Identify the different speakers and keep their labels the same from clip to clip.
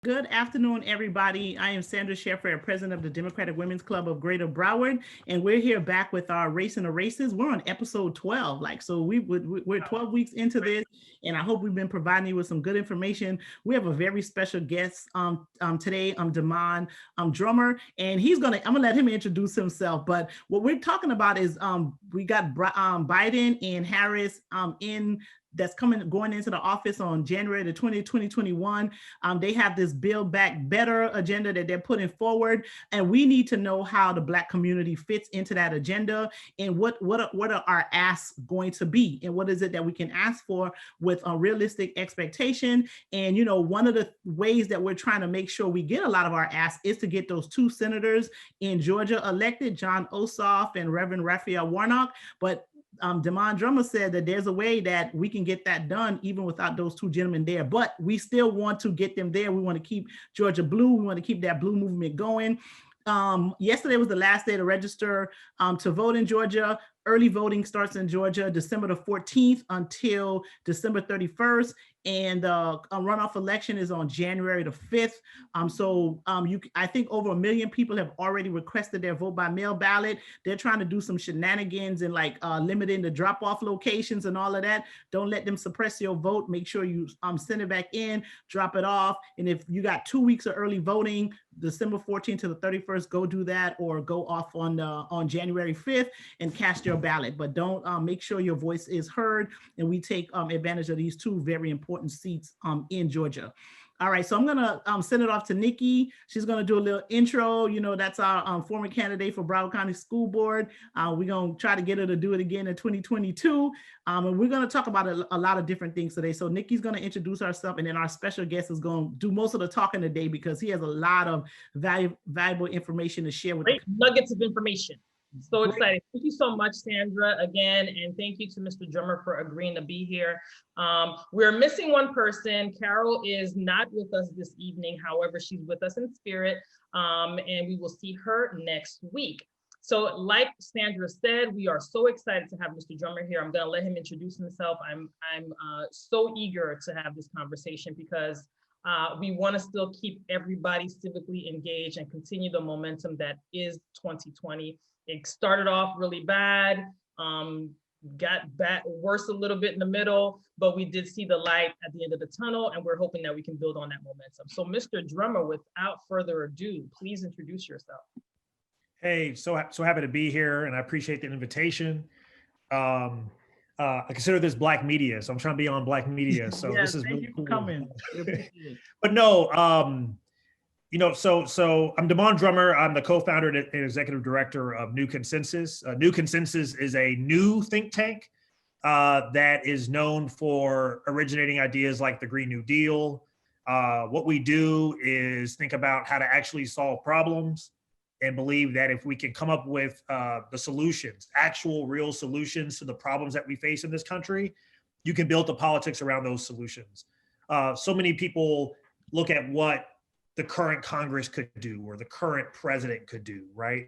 Speaker 1: Good afternoon, everybody. I am Sandra Sheffer, president of the Democratic Women's Club of Greater Broward, and we're here back with our Race in the Races. We're on episode 12, so we're 12 weeks into this, and I hope we've been providing you with some good information. We have a very special guest today, Damon Drummer, and I'm gonna let him introduce himself. But what we're talking about is we got Biden and Harris that's going into the office on January the 20th, 2021. They have this Build Back Better agenda that they're putting forward, and we need to know how the Black community fits into that agenda, and what are our asks going to be, and what is it that we can ask for with a realistic expectation. And one of the ways that we're trying to make sure we get a lot of our asks is to get those two senators in Georgia elected, Jon Ossoff and Reverend Raphael Warnock. But Damon Drummer said that there's a way that we can get that done even without those two gentlemen there, but we still want to get them there. We want to keep Georgia blue. We want to keep that blue movement going. Yesterday was the last day to register to vote in Georgia. Early voting starts in Georgia December the 14th until December 31st. And a runoff election is on January the 5th. I think over 1 million people have already requested their vote by mail ballot. They're trying to do some shenanigans and limiting the drop-off locations and all of that. Don't let them suppress your vote. Make sure you send it back in, drop it off. And if you got 2 weeks of early voting, December 14th to the 31st, go do that, or go off on January 5th and cast your ballot. But don't make sure your voice is heard, and we take advantage of these two very important seats in Georgia. All right, so I'm gonna send it off to Nikki. She's gonna do a little intro. That's our former candidate for Broward County School Board. We're gonna try to get her to do it again in 2022. And we're gonna talk about a lot of different things today. So Nikki's gonna introduce herself, and then our special guest is gonna do most of the talking today because he has a lot of valuable information to share with
Speaker 2: Great nuggets of information. So excited. Thank you so much, Sandra, again, and thank you to Mr. Drummer for agreeing to be here. We're missing one person. Carol is not with us this evening. However, she's with us in spirit, and we will see her next week. So like Sandra said, we are so excited to have Mr. Drummer here. I'm gonna let him introduce himself. I'm so eager to have this conversation because we want to still keep everybody civically engaged and continue the momentum that is 2020. It started off really bad, got worse a little bit in the middle, but we did see the light at the end of the tunnel, and we're hoping that we can build on that momentum. So Mr. Drummer, without further ado, please introduce yourself.
Speaker 3: Hey, so happy to be here, and I appreciate the invitation. I consider this Black media, so I'm trying to be on Black media. So
Speaker 1: yes,
Speaker 3: this is really cool.
Speaker 1: Coming.
Speaker 3: But no, so I'm Damon Drummer. I'm the co-founder and executive director of New Consensus. New Consensus is a new think tank that is known for originating ideas like the Green New Deal. What we do is think about how to actually solve problems, and believe that if we can come up with the solutions, actual real solutions to the problems that we face in this country, you can build the politics around those solutions. So many people look at what the current Congress could do or the current president could do, right?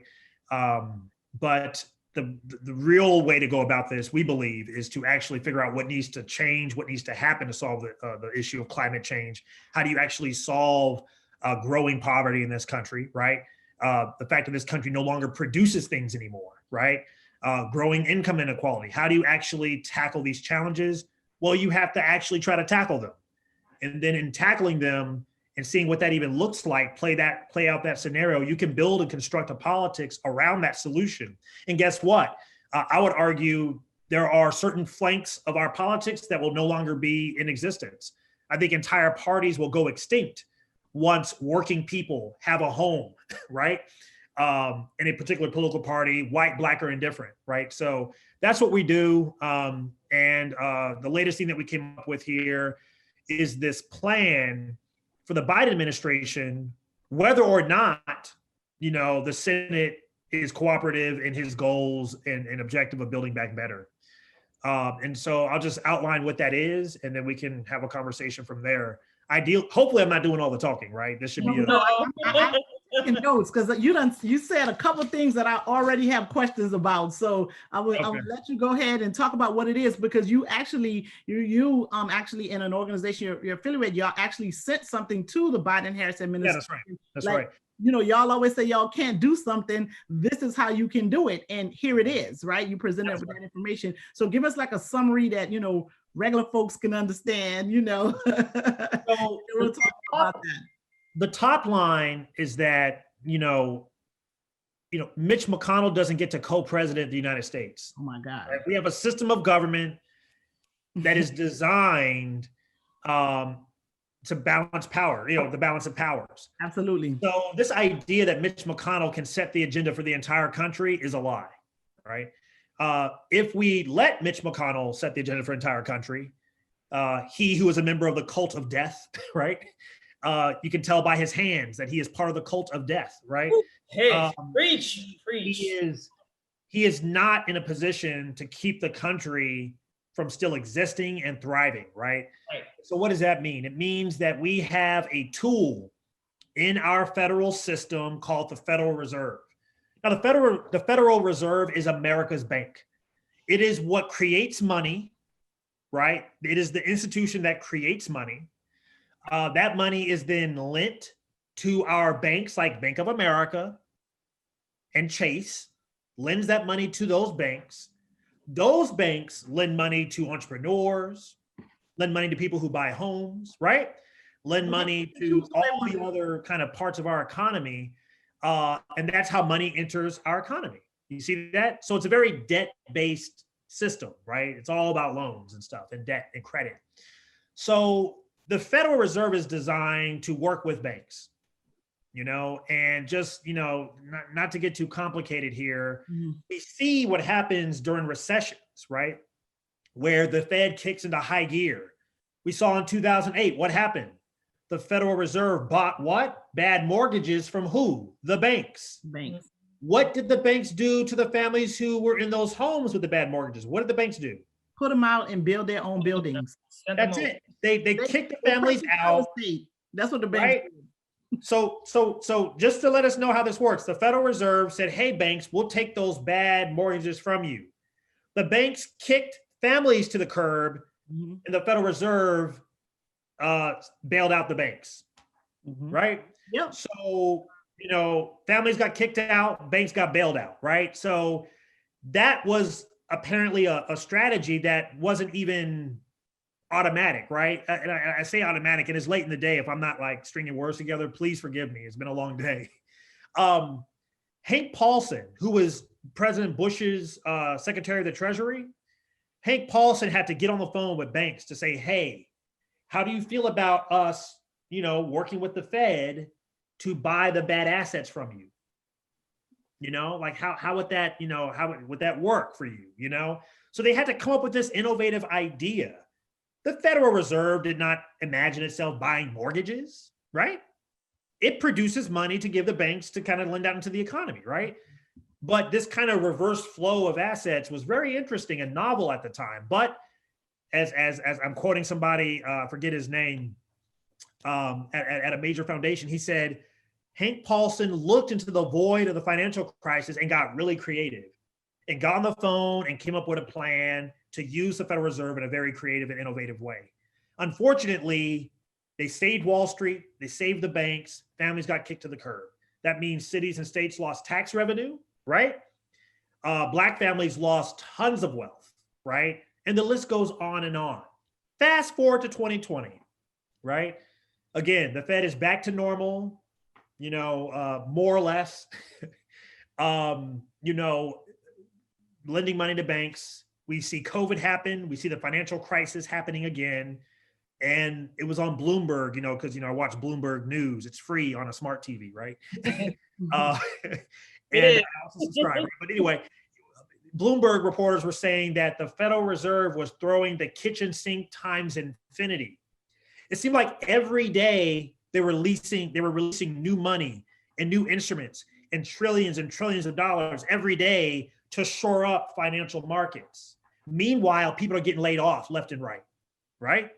Speaker 3: But the real way to go about this, we believe, is to actually figure out what needs to change, what needs to happen to solve the issue of climate change. How do you actually solve growing poverty in this country, right? The fact that this country no longer produces things anymore, right? Growing income inequality. How do you actually tackle these challenges? Well, you have to actually try to tackle them. And then in tackling them and seeing what that even looks like, play out that scenario, you can build and construct a politics around that solution. And guess what? I would argue there are certain flanks of our politics that will no longer be in existence. I think entire parties will go extinct once working people have a home, right? In a particular political party, white, Black, or indifferent, right? So that's what we do. And the latest thing that we came up with here is this plan for the Biden administration, whether or not, the Senate is cooperative in his goals and objective of building back better. And so I'll just outline what that is, and then we can have a conversation from there. Hopefully I'm not doing all the talking, right? This should be
Speaker 1: taking notes because you said a couple things that I already have questions about. So I will
Speaker 3: Okay.
Speaker 1: let you go ahead and talk about what it is, because you actually actually in an organization you're affiliated with, y'all actually sent something to the Biden-Harris
Speaker 3: Yeah,
Speaker 1: administration.
Speaker 3: that's right. That's
Speaker 1: Like,
Speaker 3: right.
Speaker 1: you know, y'all always say y'all can't do something. This is how you can do it. And here it is, right? You presented
Speaker 3: That's
Speaker 1: with
Speaker 3: right.
Speaker 1: that information. So give us like a summary that, you know, regular folks can understand, you know.
Speaker 3: So
Speaker 1: We'll talk about that.
Speaker 3: the top line is that, Mitch McConnell doesn't get to co-president of the United States.
Speaker 1: Oh my God.
Speaker 3: Right? We have a system of government that is designed to balance power, the balance of powers.
Speaker 1: Absolutely.
Speaker 3: So this idea that Mitch McConnell can set the agenda for the entire country is a lie, right? If we let Mitch McConnell set the agenda for the entire country, he who is a member of the cult of death, right? You can tell by his hands that he is part of the cult of death, right?
Speaker 2: Hey, preach.
Speaker 3: He is not in a position to keep the country from still existing and thriving, right?
Speaker 2: Right.
Speaker 3: So what does that mean? It means that we have a tool in our federal system called the Federal Reserve. Now, the Federal Reserve is America's bank. It is what creates money, right? It is the institution that creates money. That money is then lent to our banks like Bank of America and Chase, lends that money to those banks. Those banks lend money to entrepreneurs, lend money to people who buy homes, right? Lend money to all the other kind of parts of our economy. And that's how money enters our economy. You see that? So it's a very debt-based system, right? It's all about loans and stuff and debt and credit. So the Federal Reserve is designed to work with banks, and just, not to get too complicated here, we see what happens during recessions, right? Where the Fed kicks into high gear. We saw in 2008, what happened? The Federal Reserve bought what? Bad mortgages from who? The banks.
Speaker 1: Banks.
Speaker 3: What did the banks do to the families who were in those homes with the bad mortgages? What did the banks do?
Speaker 1: Put them out and build their own buildings.
Speaker 3: That's it. They kicked the families out.
Speaker 1: That's what the banks
Speaker 3: right?
Speaker 1: do.
Speaker 3: So just to let us know how this works, the Federal Reserve said, hey, banks, we'll take those bad mortgages from you. The banks kicked families to the curb, and the Federal Reserve bailed out the banks, right?
Speaker 1: Yep.
Speaker 3: So, families got kicked out, banks got bailed out, right? So that was apparently a strategy that wasn't even automatic, right? And I say automatic, and it's late in the day. If I'm not like stringing words together, please forgive me. It's been a long day. Hank Paulson, who was President Bush's Secretary of the Treasury, Hank Paulson had to get on the phone with banks to say, hey, how do you feel about us, working with the Fed to buy the bad assets from you? Like how would that, how would that work for you? So they had to come up with this innovative idea. The Federal Reserve did not imagine itself buying mortgages, right? It produces money to give the banks to kind of lend out into the economy, right? But this kind of reverse flow of assets was very interesting and novel at the time. But as I'm quoting somebody, forget his name, at a major foundation, he said, Hank Paulson looked into the void of the financial crisis and got really creative and got on the phone and came up with a plan to use the Federal Reserve in a very creative and innovative way. Unfortunately, they saved Wall Street, they saved the banks, families got kicked to the curb. That means cities and states lost tax revenue, right? Black families lost tons of wealth, right? And the list goes on and on. Fast forward to 2020, right? Again, the Fed is back to normal, more or less, lending money to banks. We see COVID happen. We see the financial crisis happening again. And it was on Bloomberg, because, I watch Bloomberg News. It's free on a smart TV, right? And I also subscribe. Right? But anyway, Bloomberg reporters were saying that the Federal Reserve was throwing the kitchen sink times infinity. It seemed like every day they were releasing new money and new instruments and trillions of dollars every day to shore up financial markets. Meanwhile, people are getting laid off left and right, right?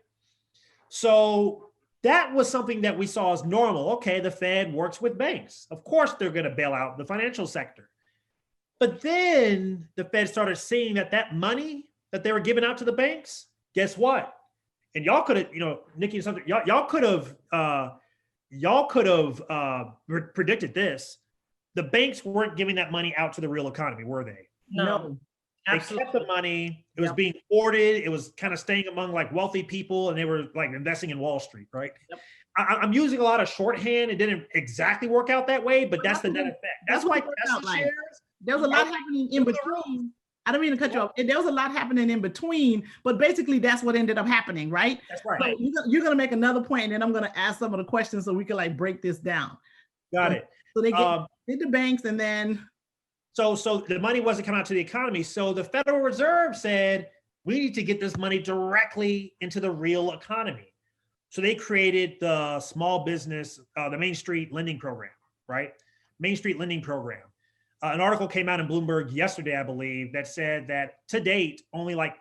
Speaker 3: So That was something that we saw as normal. Okay, the Fed works with banks. Of course, they're going to bail out the financial sector. But then the Fed started seeing that that money that they were giving out to the banks, guess what? And y'all could have, Nikki, something y'all could have predicted this. The banks weren't giving that money out to the real economy, were they?
Speaker 2: No,
Speaker 3: They
Speaker 2: absolutely.
Speaker 3: kept the money. It was being hoarded. It was kind of staying among like wealthy people, and they were like investing in Wall Street, right?
Speaker 1: Yep.
Speaker 3: I'm using a lot of shorthand. It didn't exactly work out that way, but that's the net effect. That's why
Speaker 1: what it worked out
Speaker 3: Tesla
Speaker 1: like.
Speaker 3: shares.
Speaker 1: There was a lot happening in between. I don't mean to cut you off. There was a lot happening in between, but basically that's what ended up happening, right?
Speaker 3: That's right.
Speaker 1: So you're going to make another point, and then I'm going to ask some of the questions so we can like break this down.
Speaker 3: Got it.
Speaker 1: So they did the banks, and then
Speaker 3: So the money wasn't coming out to the economy. So the Federal Reserve said, we need to get this money directly into the real economy. So they created the small business, the Main Street Lending Program, right? Main Street Lending Program. An article came out in Bloomberg yesterday, I believe, that said that to date, only like,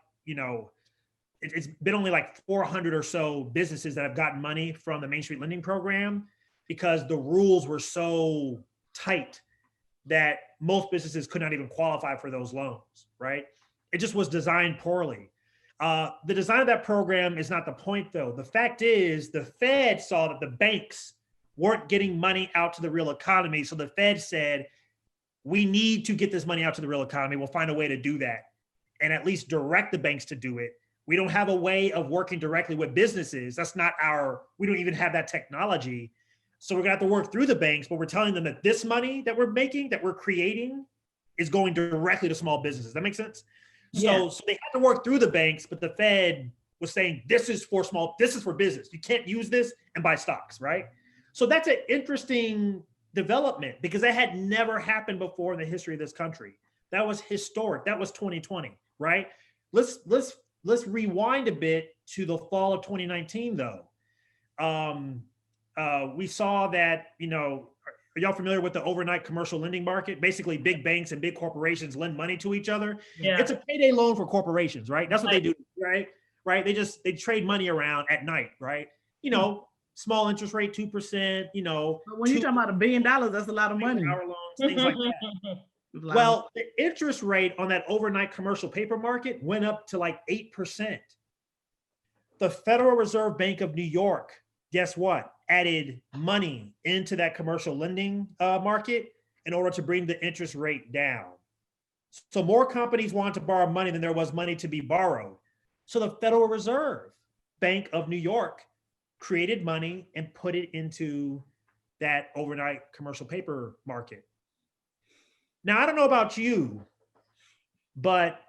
Speaker 3: it's been only like 400 or so businesses that have gotten money from the Main Street Lending Program because the rules were so tight that most businesses could not even qualify for those loans, right? It just was designed poorly. The design of that program is not the point, though. The fact is the Fed saw that the banks weren't getting money out to the real economy. So the Fed said, we need to get this money out to the real economy. We'll find a way to do that and at least direct the banks to do it. We don't have a way of working directly with businesses. That's not we don't even have that technology. So we're gonna have to work through the banks, but we're telling them that this money that we're making, that we're creating, is going directly to small businesses. That makes sense? So they had to work through the banks, but the Fed was saying, this is for business. You can't use this and buy stocks, right? So that's an interesting development because that had never happened before in the history of this country. That was historic. That was 2020, right? Let's rewind a bit to the fall of 2019, though. We saw that, are y'all familiar with the overnight commercial lending market? Basically, big banks and big corporations lend money to each other.
Speaker 2: Yeah.
Speaker 3: It's a payday loan for corporations, right? That's what they do, right? Right? They trade money around at night, right? Small interest rate, 2%,
Speaker 1: But when you're talking about $1 billion, that's a lot of money.
Speaker 3: hour loans, things like that. Well, the interest rate on that overnight commercial paper market went up to like 8%. The Federal Reserve Bank of New York, guess what? Added money into that commercial lending market in order to bring the interest rate down. So more companies wanted to borrow money than there was money to be borrowed. So the Federal Reserve Bank of New York created money and put it into that overnight commercial paper market. Now, I don't know about you, but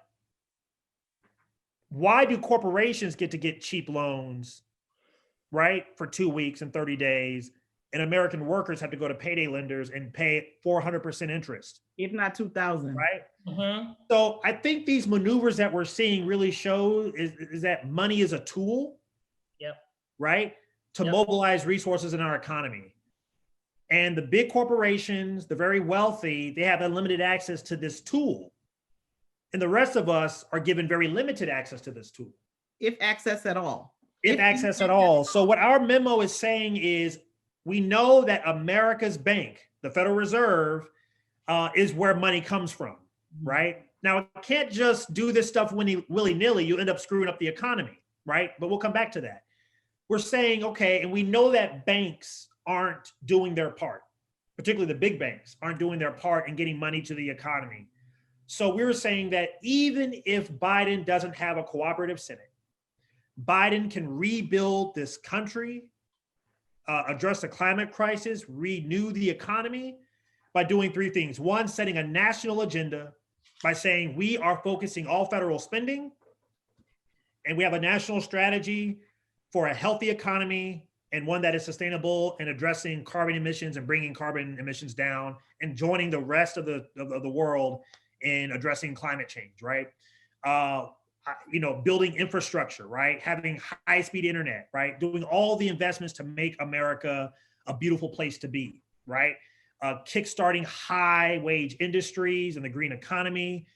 Speaker 3: why do corporations get to get cheap loans, right, for 2 weeks and 30 days, and American workers have to go to payday lenders and pay 400% interest?
Speaker 1: If not 2,000.
Speaker 3: Right?
Speaker 2: Mm-hmm.
Speaker 3: So I think these maneuvers that we're seeing really show is that money is a tool, right, to mobilize resources in our economy. And the big corporations, the very wealthy, they have unlimited access to this tool. And the rest of us are given very limited access to this tool.
Speaker 1: If access at all.
Speaker 3: If access at all. So what our memo is saying is, we know that America's bank, the Federal Reserve, is where money comes from, right? Now, it can't just do this stuff willy-nilly. You end up screwing up the economy, right? But we'll come back to that. We're saying, okay, and we know that banks aren't doing their part, particularly the big banks aren't doing their part in getting money to the economy. So we were saying that even if Biden doesn't have a cooperative Senate, Biden can rebuild this country, address the climate crisis, renew the economy by doing three things. One, setting a national agenda by saying we are focusing all federal spending, and we have a national strategy for a healthy economy and one that is sustainable and addressing carbon emissions and bringing carbon emissions down and joining the rest of the world in addressing climate change, right? Building infrastructure, right? Having high-speed internet, right? Doing all the investments to make America a beautiful place to be, right? Kickstarting high-wage industries and the green economy.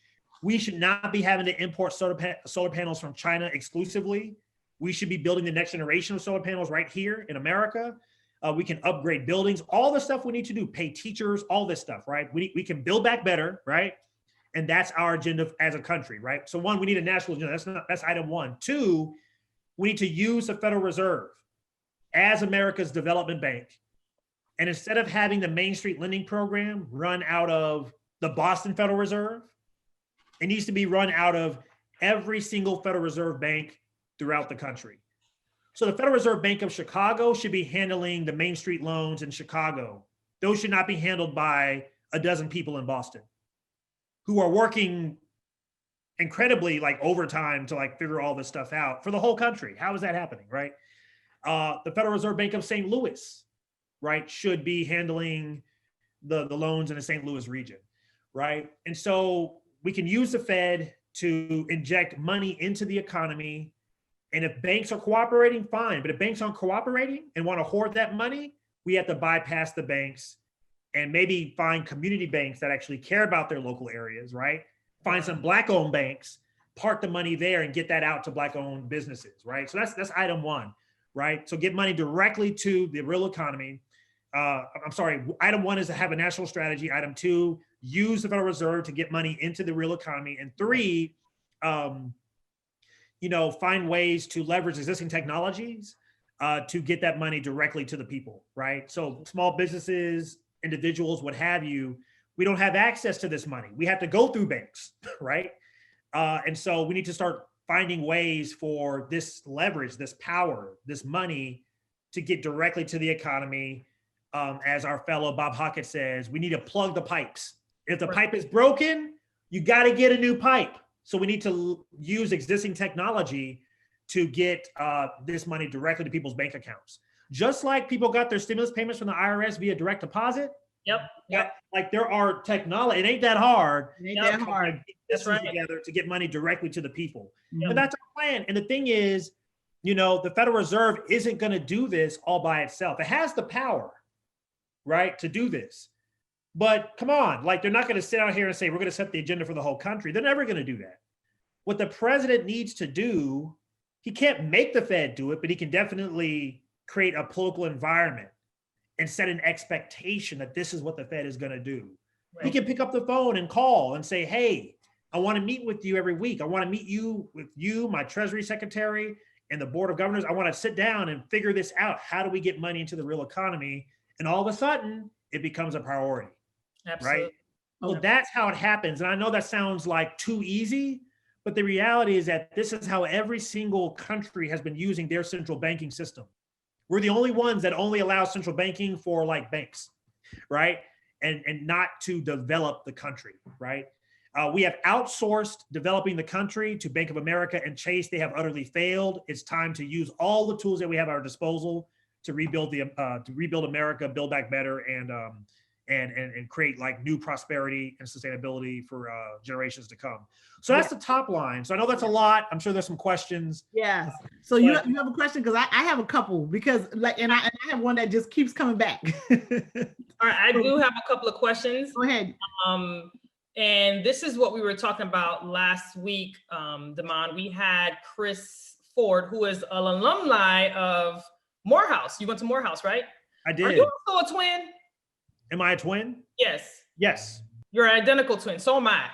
Speaker 3: We should not be having to import solar panels from China exclusively. We should be building the next generation of solar panels right here in America. We can upgrade buildings, all the stuff we need to do, pay teachers, all this stuff, right? We can build back better, right? And that's our agenda as a country, right? So one, we need a national agenda. That's item one. Two, we need to use the Federal Reserve as America's development bank. And instead of having the Main Street lending program run out of the Boston Federal Reserve, it needs to be run out of every single Federal Reserve bank throughout the country. So the Federal Reserve Bank of Chicago should be handling the Main Street loans in Chicago. Those should not be handled by a dozen people in Boston who are working incredibly like overtime to like figure all this stuff out for the whole country. How is that happening, right? The Federal Reserve Bank of St. Louis, right, should be handling the loans in the St. Louis region, right? And so we can use the Fed to inject money into the economy. And if banks are cooperating, fine. But if banks aren't cooperating and want to hoard that money, we have to bypass the banks and maybe find community banks that actually care about their local areas, right? Find some Black-owned banks, park the money there and get that out to Black-owned businesses, right? So that's item one, right? So get money directly to the real economy. I'm sorry, item one is to have a national strategy. Item two, use the Federal Reserve to get money into the real economy. And three, find ways to leverage existing technologies to get that money directly to the people, right? So small businesses, individuals, what have you, we don't have access to this money. We have to go through banks, right? And so we need to start finding ways for this leverage, this power, this money to get directly to the economy. As our fellow Bob Hockett says, we need to plug the pipes. If the pipe is broken, you got to get a new pipe. So we need to use existing technology to get this money directly to people's bank accounts. Just like people got their stimulus payments from the IRS via direct deposit.
Speaker 2: Yep.
Speaker 3: Like there are technology, it ain't that hard.
Speaker 1: It ain't that hard.
Speaker 3: That's right. Together to get money directly to the people. Yep. And that's our plan. And the thing is, the Federal Reserve isn't going to do this all by itself. It has the power, right, to do this. But come on, like they're not going to sit out here and say, we're going to set the agenda for the whole country. They're never going to do that. What the president needs to do, he can't make the Fed do it, but he can definitely create a political environment and set an expectation that this is what the Fed is going to do. Right. He can pick up the phone and call and say, hey, I want to meet with you every week. I want to meet with you, my Treasury Secretary, and the Board of Governors. I want to sit down and figure this out. How do we get money into the real economy? And all of a sudden, it becomes a priority. Absolutely. Right? So that's how it happens. And I know that sounds like too easy, but the reality is that this is how every single country has been using their central banking system. We're the only ones that only allow central banking for like banks, right? And not to develop the country, right? We have outsourced developing the country to Bank of America and Chase. They have utterly failed. It's time to use all the tools that we have at our disposal to rebuild America, build back better, and create like new prosperity and sustainability for generations to come. So that's the top line. So I know that's a lot. I'm sure there's some questions.
Speaker 1: Yes. So you have a question? Because I have a couple, because and I have one that just keeps coming back.
Speaker 2: All right, I do have a couple of questions.
Speaker 1: Go ahead.
Speaker 2: And this is what we were talking about last week, Damon. We had Chris Ford, who is an alumni of Morehouse. You went to Morehouse, right?
Speaker 3: I did.
Speaker 2: Are you also a twin?
Speaker 3: Am I a twin?
Speaker 2: Yes.
Speaker 3: Yes.
Speaker 2: You're an identical twin. So am I.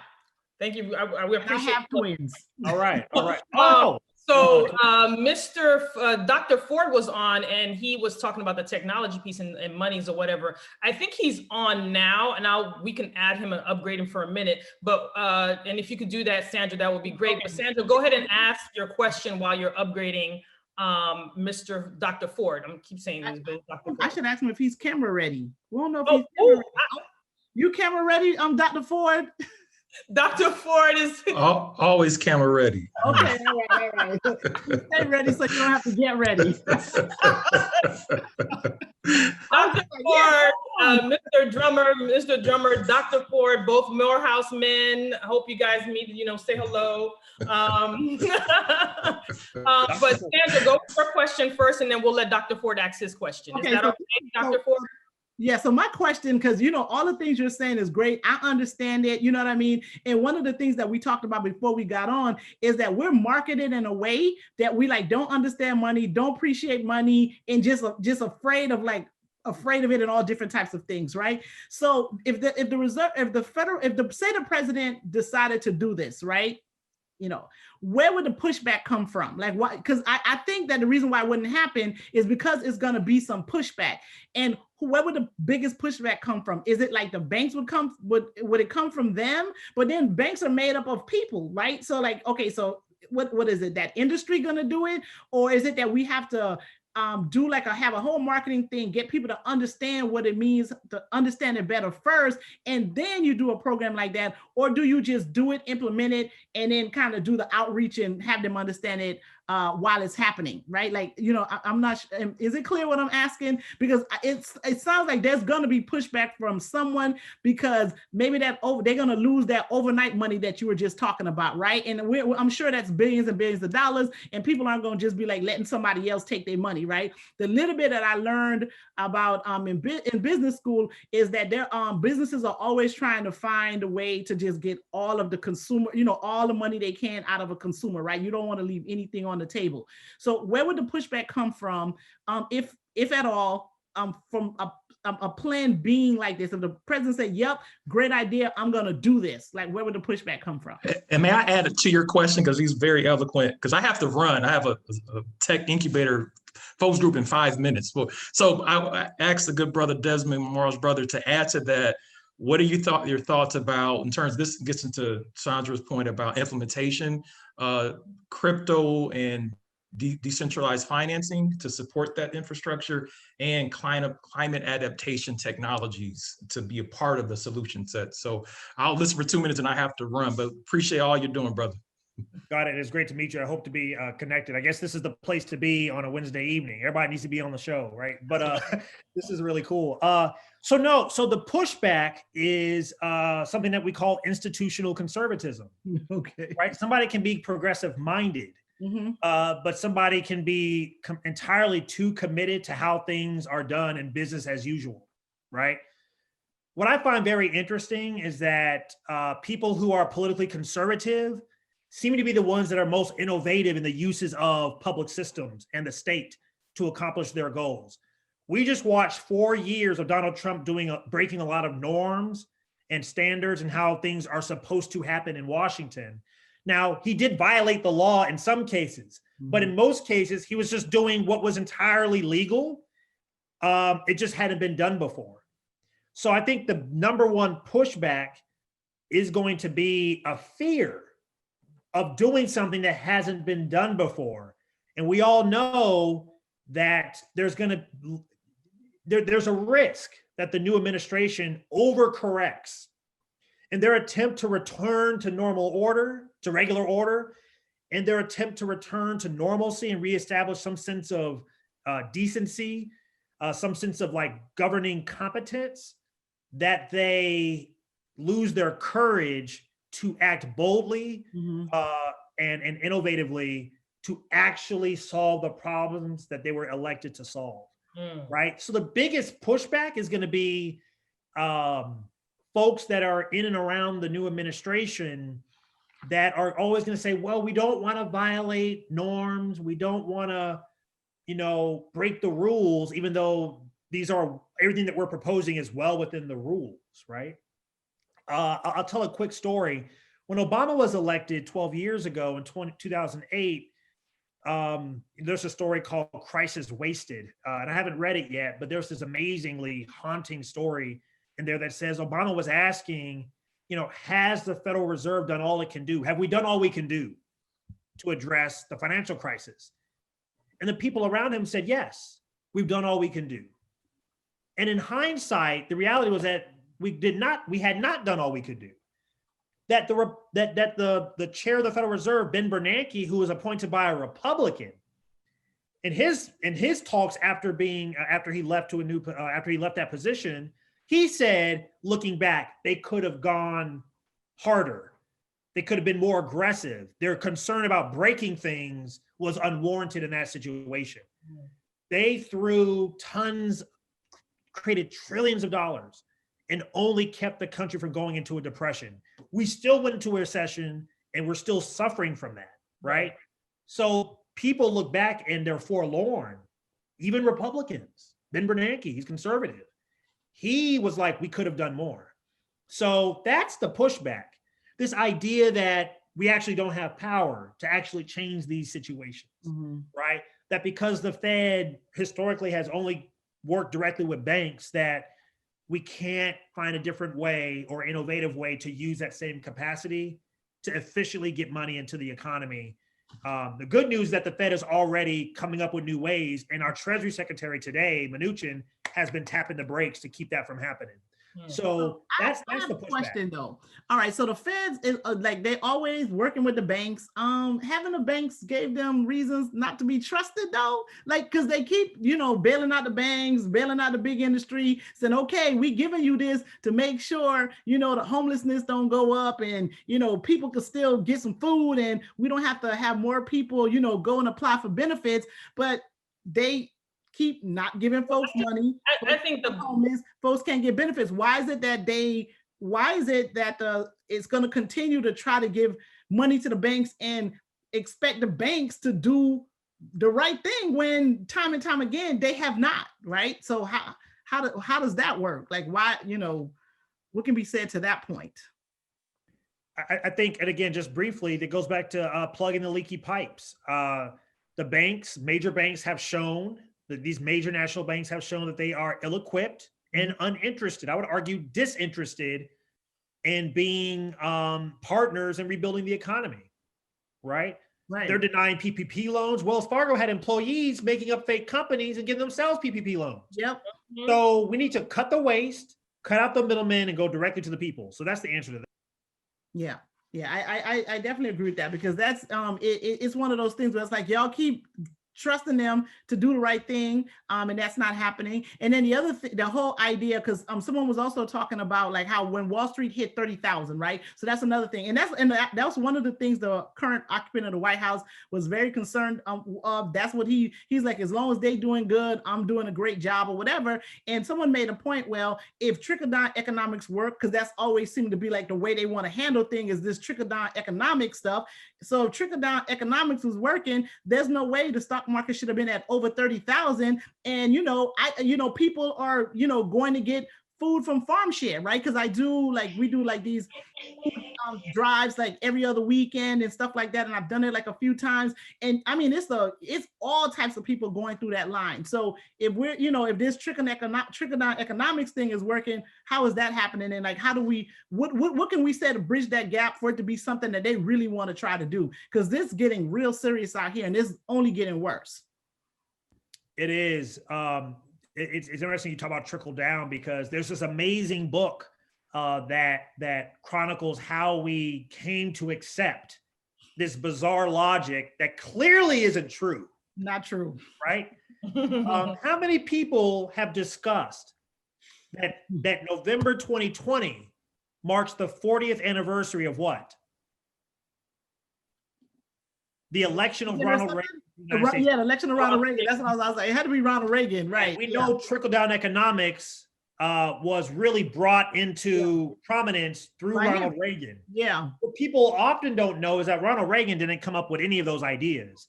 Speaker 2: Thank you. We appreciate.
Speaker 1: I have twins.
Speaker 3: All right. All right. Oh.
Speaker 2: So Dr. Ford was on, and he was talking about the technology piece and monies or whatever. I think he's on now, and we can add him and upgrade him for a minute. But and if you could do that, Sandra, that would be great. But Sandra, go ahead and ask your question while you're upgrading Dr. Ford. I'm keep saying this, but Dr. Ford.
Speaker 1: I should ask him if he's camera ready. We don't know if he's camera ready. You camera ready? Dr. Ford.
Speaker 2: Dr. Ford is
Speaker 4: always camera ready.
Speaker 1: Okay, all right. Stay ready so you don't have to get ready.
Speaker 2: Dr. Ford, Mr. Drummer, Dr. Ford, both Morehouse men. I hope you guys meet, say hello. But Sandra, go for your question first, and then we'll let Dr. Ford ask his question. Is that okay, Dr. Ford?
Speaker 1: Yeah, so my question, because all the things you're saying is great. I understand it, you know what I mean? And one of the things that we talked about before we got on is that we're marketed in a way that we like don't understand money, don't appreciate money, and just afraid of it and all different types of things, right? So if the reserve, if the president decided to do this, right? Where would the pushback come from? Like, why? Because I think that the reason why it wouldn't happen is because it's going to be some pushback. And where would the biggest pushback come from? Is it like the banks would it come from them? But then banks are made up of people, right? So like, okay, so what is it, that industry going to do it? Or is it that we have to have a whole marketing thing, get people to understand what it means, to understand it better first, and then you do a program like that? Or do you just do it, implement it, and then kind of do the outreach and have them understand it while it's happening, right? Like, I'm not sure. Is it clear what I'm asking? Because it sounds like there's going to be pushback from someone, because maybe they're going to lose that overnight money that you were just talking about, right? And I'm sure that's billions and billions of dollars, and people aren't going to just be like letting somebody else take their money, right? The little bit that I learned about in business school is that their businesses are always trying to find a way to just get all of the consumer, all the money they can out of a consumer, right? You don't want to leave anything on the table. So where would the pushback come from, if at all, from a plan being like this? If the president said, "Yep, great idea, I'm going to do this," like, where would the pushback come from?
Speaker 4: And may I add to your question, because he's very eloquent, because I have to run. I have a tech incubator folks group in 5 minutes. So I asked the good brother Desmond, Morrow's brother, to add to that. What are your thoughts about, in terms, this gets into Sandra's point about implementation, crypto and decentralized financing to support that infrastructure, and climate adaptation technologies to be a part of the solution set. So I'll listen for 2 minutes and I have to run, but appreciate all you're doing, brother.
Speaker 3: Got it. It's great to meet you. I hope to be connected. I guess this is the place to be on a Wednesday evening. Everybody needs to be on the show, right? But this is really cool. So the pushback is something that we call institutional conservatism.
Speaker 1: Okay.
Speaker 3: Right? Somebody can be progressive minded, but somebody can be entirely too committed to how things are done in business as usual, right? What I find very interesting is that people who are politically conservative seem to be the ones that are most innovative in the uses of public systems and the state to accomplish their goals. We just watched 4 years of Donald Trump breaking a lot of norms and standards and how things are supposed to happen in Washington. Now, he did violate the law in some cases, but in most cases, he was just doing what was entirely legal. It just hadn't been done before. So I think the number one pushback is going to be a fear of doing something that hasn't been done before. And we all know that there's a risk that the new administration overcorrects in their attempt to return to normal order, to regular order, and their attempt to return to normalcy and reestablish some sense of decency, some sense of like governing competence, that they lose their courage to act boldly and innovatively to actually solve the problems that they were elected to solve, right? So the biggest pushback is going to be folks that are in and around the new administration that are always going to say, well, we don't want to violate norms. We don't want to, break the rules, even though everything that we're proposing is well within the rules, right? I'll tell a quick story. When Obama was elected 12 years ago in 2008, there's a story called Crisis Wasted. And I haven't read it yet, but there's this amazingly haunting story in there that says Obama was asking, has the Federal Reserve done all it can do? Have we done all we can do to address the financial crisis? And the people around him said, yes, we've done all we can do. And in hindsight, the reality was that we had not done all we could do. That the chair of the Federal Reserve, Ben Bernanke, who was appointed by a Republican, in his talks after he left that position, he said, looking back, they could have gone harder. They could have been more aggressive. Their concern about breaking things was unwarranted in that situation. They threw tons created trillions of dollars and only kept the country from going into a depression. We still went into a recession and we're still suffering from that, right? So people look back and they're forlorn, even Republicans. Ben Bernanke, he's conservative. He was like, we could have done more. So that's the pushback. This idea that we actually don't have power to actually change these situations, right? That because the Fed historically has only worked directly with banks, that we can't find a different way or innovative way to use that same capacity to efficiently get money into the economy. The good news is that the Fed is already coming up with new ways, and our Treasury Secretary today, Mnuchin, has been tapping the brakes to keep that from happening. So that's the pushback.
Speaker 1: Question though. All right, so the Feds is like they always working with the banks. Having the banks gave them reasons not to be trusted though, like because they keep bailing out the banks, bailing out the big industry, saying okay, we giving you this to make sure the homelessness don't go up and people can still get some food and we don't have to have more people go and apply for benefits, but they keep not giving folks money.
Speaker 2: I think the
Speaker 1: homeless folks can't get benefits. Why is it that it's going to continue to try to give money to the banks and expect the banks to do the right thing when time and time again they have not, right? So how does that work? Like why, what can be said to that point?
Speaker 3: I think, and again, just briefly, that goes back to plugging the leaky pipes. The banks, major banks have shown these major national banks have shown that they are ill-equipped and uninterested, I would argue disinterested in being partners in rebuilding the economy, right? They're denying PPP loans. Wells Fargo had employees making up fake companies and giving themselves PPP loans.
Speaker 1: Yep.
Speaker 3: So we need to cut the waste, cut out the middlemen, and go directly to the people. So that's the answer to that.
Speaker 1: Yeah. Yeah, I definitely agree with that because that's it's one of those things where it's like y'all keep trusting them to do the right thing, and that's not happening. And then the other thing, the whole idea, because someone was also talking about like how when Wall Street hit 30,000, right? So that's another thing, and that was one of the things the current occupant of the White House was very concerned of. That's what he's like, as long as they doing good, I'm doing a great job or whatever. And someone made a point, well, if trickle-down economics work, because that's always seemed to be like the way they want to handle things is this trickle-down economic stuff. So if trickle-down economics was working, there's no way the stock market should have been at over 30,000. And, people are, going to get food from Farm Share, right? Because we do like these drives like every other weekend and stuff like that. And I've done it like a few times. And I mean, it's all types of people going through that line. So if we're, if this trickle-down economics thing is working, how is that happening? And like, how do we, what can we say to bridge that gap for it to be something that they really want to try to do? Because this is getting real serious out here and it's only getting worse.
Speaker 3: It is. It's interesting you talk about trickle down because there's this amazing book that chronicles how we came to accept this bizarre logic that clearly isn't true.
Speaker 1: Not true.
Speaker 3: Right? How many people have discussed that November 2020 marks the 40th anniversary of what? The election of Ronald Reagan.
Speaker 1: Yeah, the election of Ronald Reagan. That's what I was like. It had to be Ronald Reagan, right?
Speaker 3: We know trickle-down economics was really brought into prominence through Ronald Reagan.
Speaker 1: Yeah.
Speaker 3: What people often don't know is that Ronald Reagan didn't come up with any of those ideas.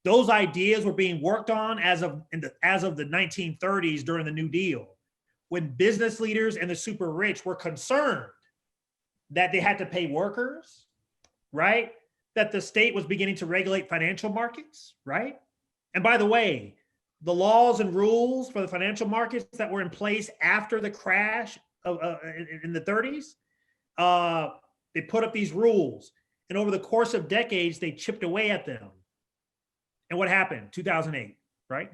Speaker 3: Those ideas were being worked on as of the 1930s during the New Deal, when business leaders and the super rich were concerned that they had to pay workers, right? That the state was beginning to regulate financial markets, right? And by the way, the laws and rules for the financial markets that were in place after the crash in the 30s, they put up these rules. And over the course of decades, they chipped away at them. And what happened? 2008, right?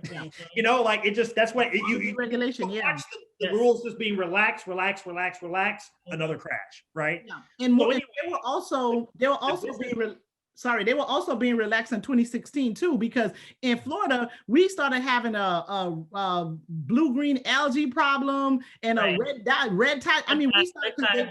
Speaker 1: Yeah.
Speaker 3: Like it just, that's what you
Speaker 1: regulation,
Speaker 3: you watch the rules just being relaxed, another crash, right?
Speaker 1: Yeah. And
Speaker 3: so
Speaker 1: there will also be sorry, they were also being relaxed in 2016 too, because in Florida, we started having a blue-green algae problem and
Speaker 2: Right.
Speaker 1: a red tide. I mean, we started,
Speaker 2: Red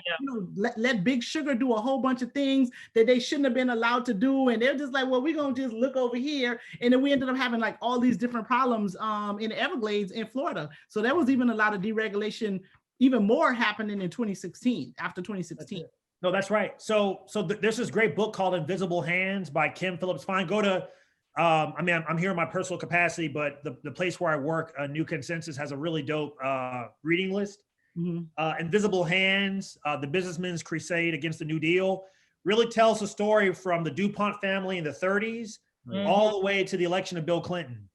Speaker 2: tide,
Speaker 1: let Big Sugar do a whole bunch of things that they shouldn't have been allowed to do. And they're just like, well, we're going to just look over here. And then we ended up having like all these different problems in the Everglades in Florida. So there was even a lot of deregulation, even more happening in 2016, after 2016.
Speaker 3: No, that's right. So there's this great book called Invisible Hands by Kim Phillips Fine. Go to, I mean, I'm here in my personal capacity, but the place where I work, New Consensus, has a really dope reading list. Invisible Hands, The Businessman's Crusade Against the New Deal, really tells the story from the DuPont family in the 30s all the way to the election of Bill Clinton,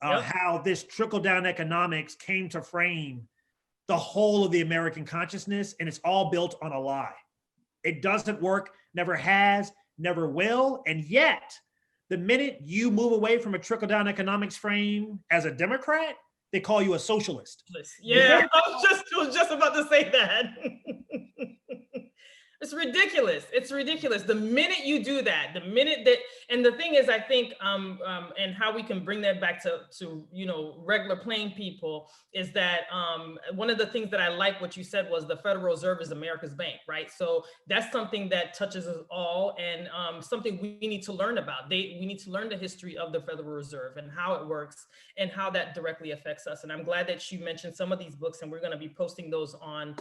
Speaker 3: how this trickle-down economics came to frame the whole of the American consciousness, and it's all built on a lie. It doesn't work, never has, never will. And yet, the minute you move away from a trickle-down economics frame as a Democrat, they call you a socialist.
Speaker 2: Yeah, I was just about to say that. It's ridiculous. It's ridiculous. The minute you do that, the minute that, and the thing is, I think, and how we can bring that back to regular plain people is that one of the things that I like what you said was the Federal Reserve is America's bank, right? So that's something that touches us all, and something we need to learn about. We need to learn the history of the Federal Reserve and how it works and how that directly affects us. And I'm glad that you mentioned some of these books, and we're going to be posting those on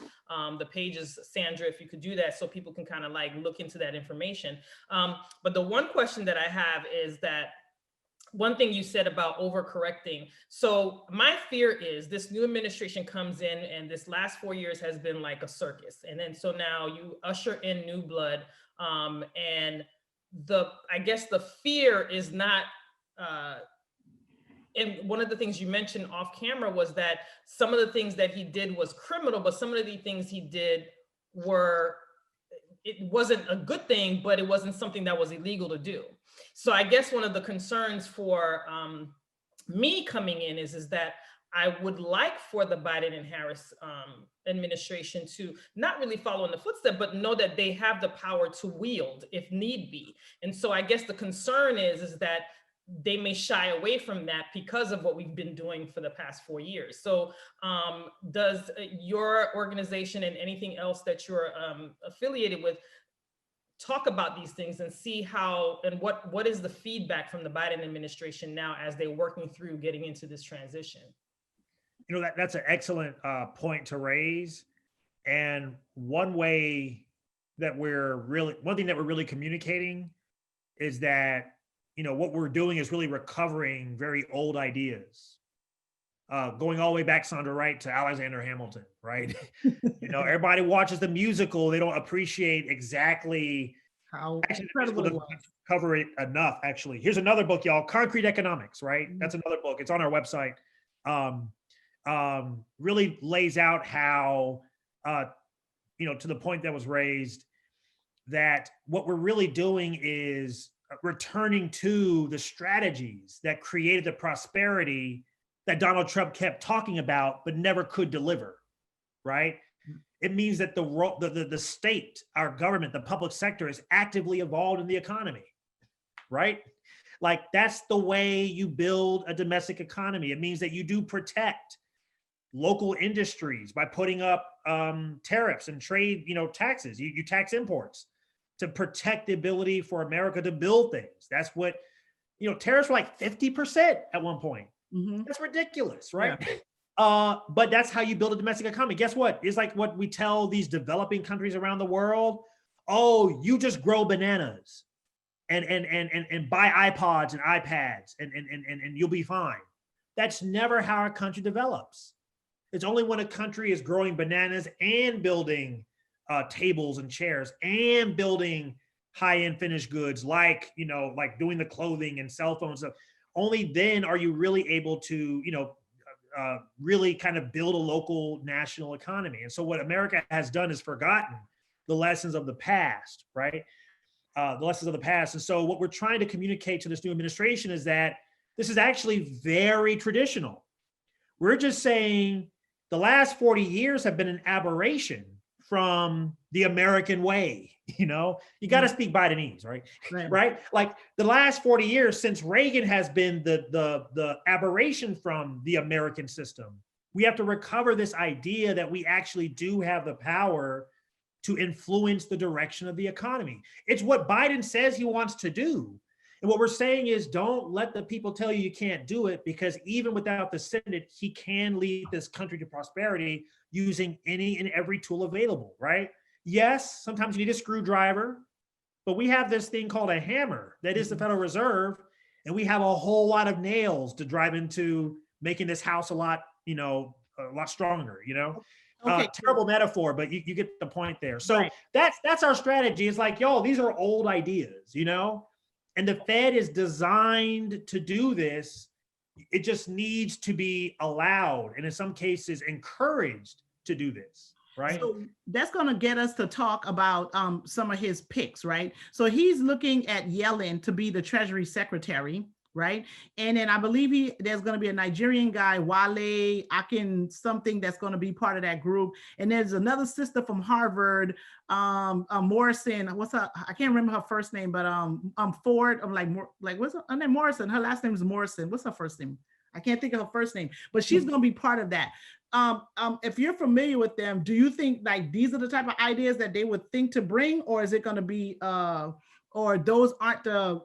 Speaker 2: the pages, Sandra, if you could do that, so people can kind of like look into that information. But the one question that I have is that one thing you said about overcorrecting. So my fear is this new administration comes in, and this last 4 years has been like a circus. And then so now you usher in new blood, and I guess the fear is not, and one of the things you mentioned off camera was that some of the things that he did was criminal, but some of the things he did it wasn't a good thing, but it wasn't something that was illegal to do. So I guess one of the concerns for me coming in is that I would like for the Biden and Harris administration to not really follow in the footsteps, but know that they have the power to wield if need be. And so I guess the concern is that they may shy away from that because of what we've been doing for the past 4 years. So does your organization and anything else that you're affiliated with talk about these things and see how, and what is the feedback from the Biden administration now as they're working through getting into this transition?
Speaker 3: That's an excellent point to raise. And one thing that we're really communicating is that what we're doing is really recovering very old ideas, going all the way back, Sandra, right, to Alexander Hamilton, right? Everybody watches the musical. They don't appreciate exactly
Speaker 1: how incredible it was.
Speaker 3: Cover it enough, actually. Here's another book, y'all, Concrete Economics, right? That's another book. It's on our website. Really lays out how, to the point that was raised, that what we're really doing is returning to the strategies that created the prosperity that Donald Trump kept talking about, but never could deliver, right? It means that the state, our government, the public sector is actively involved in the economy, right? Like that's the way you build a domestic economy. It means that you do protect local industries by putting up tariffs and trade, taxes. You tax imports to protect the ability for America to build things. That's what, tariffs were like 50% at one point. That's ridiculous, right? Yeah. But that's how you build a domestic economy. Guess what? It's like what we tell these developing countries around the world. Oh, you just grow bananas and buy iPods and iPads and you'll be fine. That's never how a country develops. It's only when a country is growing bananas and building tables and chairs and building high-end finished goods, like doing the clothing and cell phones stuff. Only then are you really able to, really kind of build a local national economy. And so what America has done is forgotten the lessons of the past, right? The lessons of the past. And so what we're trying to communicate to this new administration is that this is actually very traditional. We're just saying the last 40 years have been an aberration from the American way. You know, you got to speak Bidenese, right?
Speaker 1: Right.
Speaker 3: Right? Like the last 40 years since Reagan has been the aberration from the American system. We have to recover this idea that we actually do have the power to influence the direction of the economy. It's what Biden says he wants to do. And what we're saying is don't let the people tell you you can't do it, because even without the Senate, he can lead this country to prosperity using any and every tool available, right? Yes, sometimes you need a screwdriver, but we have this thing called a hammer that is the Federal Reserve, and we have a whole lot of nails to drive into making this house a lot stronger, you know?
Speaker 1: Okay.
Speaker 3: Terrible metaphor, but you get the point there. So
Speaker 1: Right.
Speaker 3: that's our strategy. It's like, yo, these are old ideas, you know? And the Fed is designed to do this. It just needs to be allowed, and in some cases encouraged to do this, right?
Speaker 1: So that's going to get us to talk about some of his picks, right? So he's looking at Yellen to be the Treasury Secretary, right? And then I believe there's going to be a Nigerian guy, Wale Akin something, that's going to be part of that group. And there's another sister from Harvard, Morrison. I can't remember her first name, but Ford. I'm like what's her name? Morrison. Her last name is Morrison. What's her first name? I can't think of her first name, but she's going to be part of that. If you're familiar with them, do you think like these are the type of ideas that they would think to bring, or is it going to be, or those aren't the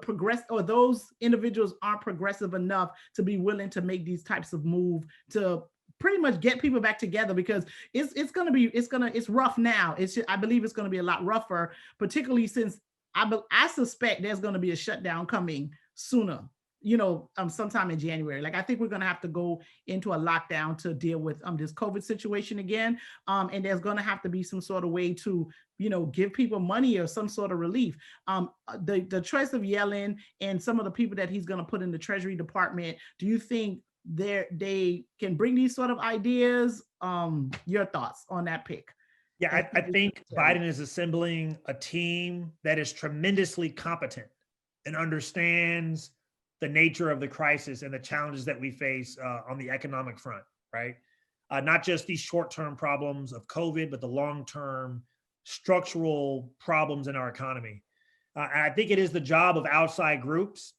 Speaker 1: progress, or those individuals aren't progressive enough to be willing to make these types of move to pretty much get people back together? Because it's rough now. I believe it's going to be a lot rougher, particularly since I suspect there's going to be a shutdown coming sooner, sometime in January. Like I think we're going to have to go into a lockdown to deal with this COVID situation again. And there's going to have to be some sort of way to, give people money or some sort of relief. The choice of Yellen and some of the people that he's going to put in the Treasury Department, do you think they can bring these sort of ideas? Your thoughts on that pick?
Speaker 3: Yeah, I think Biden is assembling a team that is tremendously competent and understands the nature of the crisis and the challenges that we face on the economic front, right? Not just these short-term problems of COVID, but the long-term structural problems in our economy. And I think it is the job of outside groups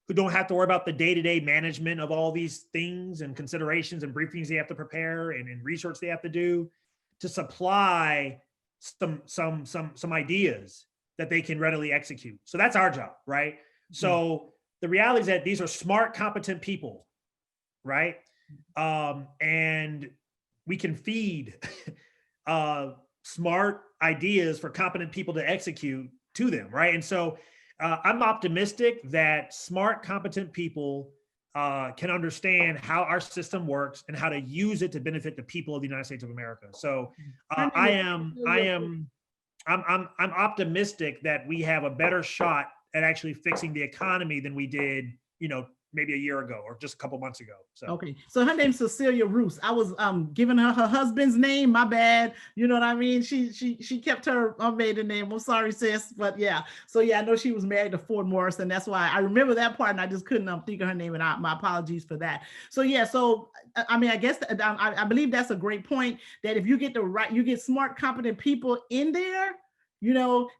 Speaker 3: who don't have to worry about the day-to-day management of all these things and considerations and briefings they have to prepare and research they have to do, to supply some ideas that they can readily execute. So that's our job, right? So the reality is that these are smart, competent people, right? And we can feed smart ideas for competent people to execute to them, right? And so I'm optimistic that smart, competent people can understand how our system works and how to use it to benefit the people of the United States of America. So I'm optimistic that we have a better shot at actually fixing the economy than we did, maybe a year ago or just a couple months ago. So
Speaker 1: okay, so her name's Cecilia Roos. I was giving her husband's name. My bad. You know what I mean? She kept her maiden name. I'm sorry, sis, but yeah. So yeah, I know she was married to Ford Morrison. That's why I remember that part, and I just couldn't think of her name. And my apologies for that. So yeah, so I mean, I guess I believe that's a great point. That if you get you get smart, competent people in there,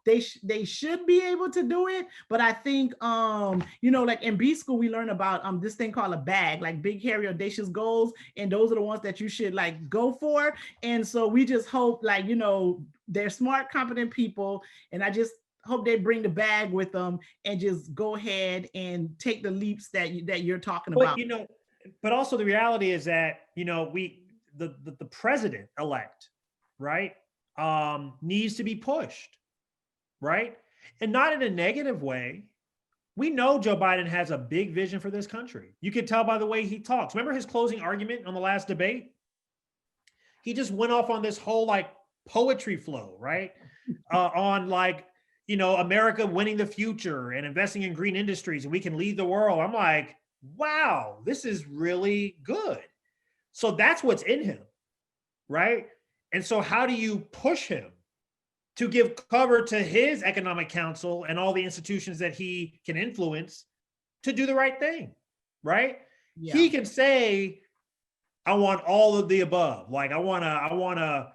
Speaker 1: they should be able to do it. But I think like in B school we learn about this thing called a BAG, like big, hairy, audacious goals, and those are the ones that you should like go for. And so we just hope they're smart, competent people, and I just hope they bring the bag with them and just go ahead and take the leaps that you're talking about.
Speaker 3: But also the reality is that the president elect, right, needs to be pushed, right? And not in a negative way. We know Joe Biden has a big vision for this country. You can tell by the way he talks. Remember his closing argument on the last debate? He just went off on this whole poetry flow, right? On America winning the future and investing in green industries, and we can lead the world. I'm like, wow, this is really good. So that's what's in him, right? And so how do you push him to give cover to his economic council and all the institutions that he can influence to do the right thing, right? Yeah. He can say, I want all of the above. Like I want to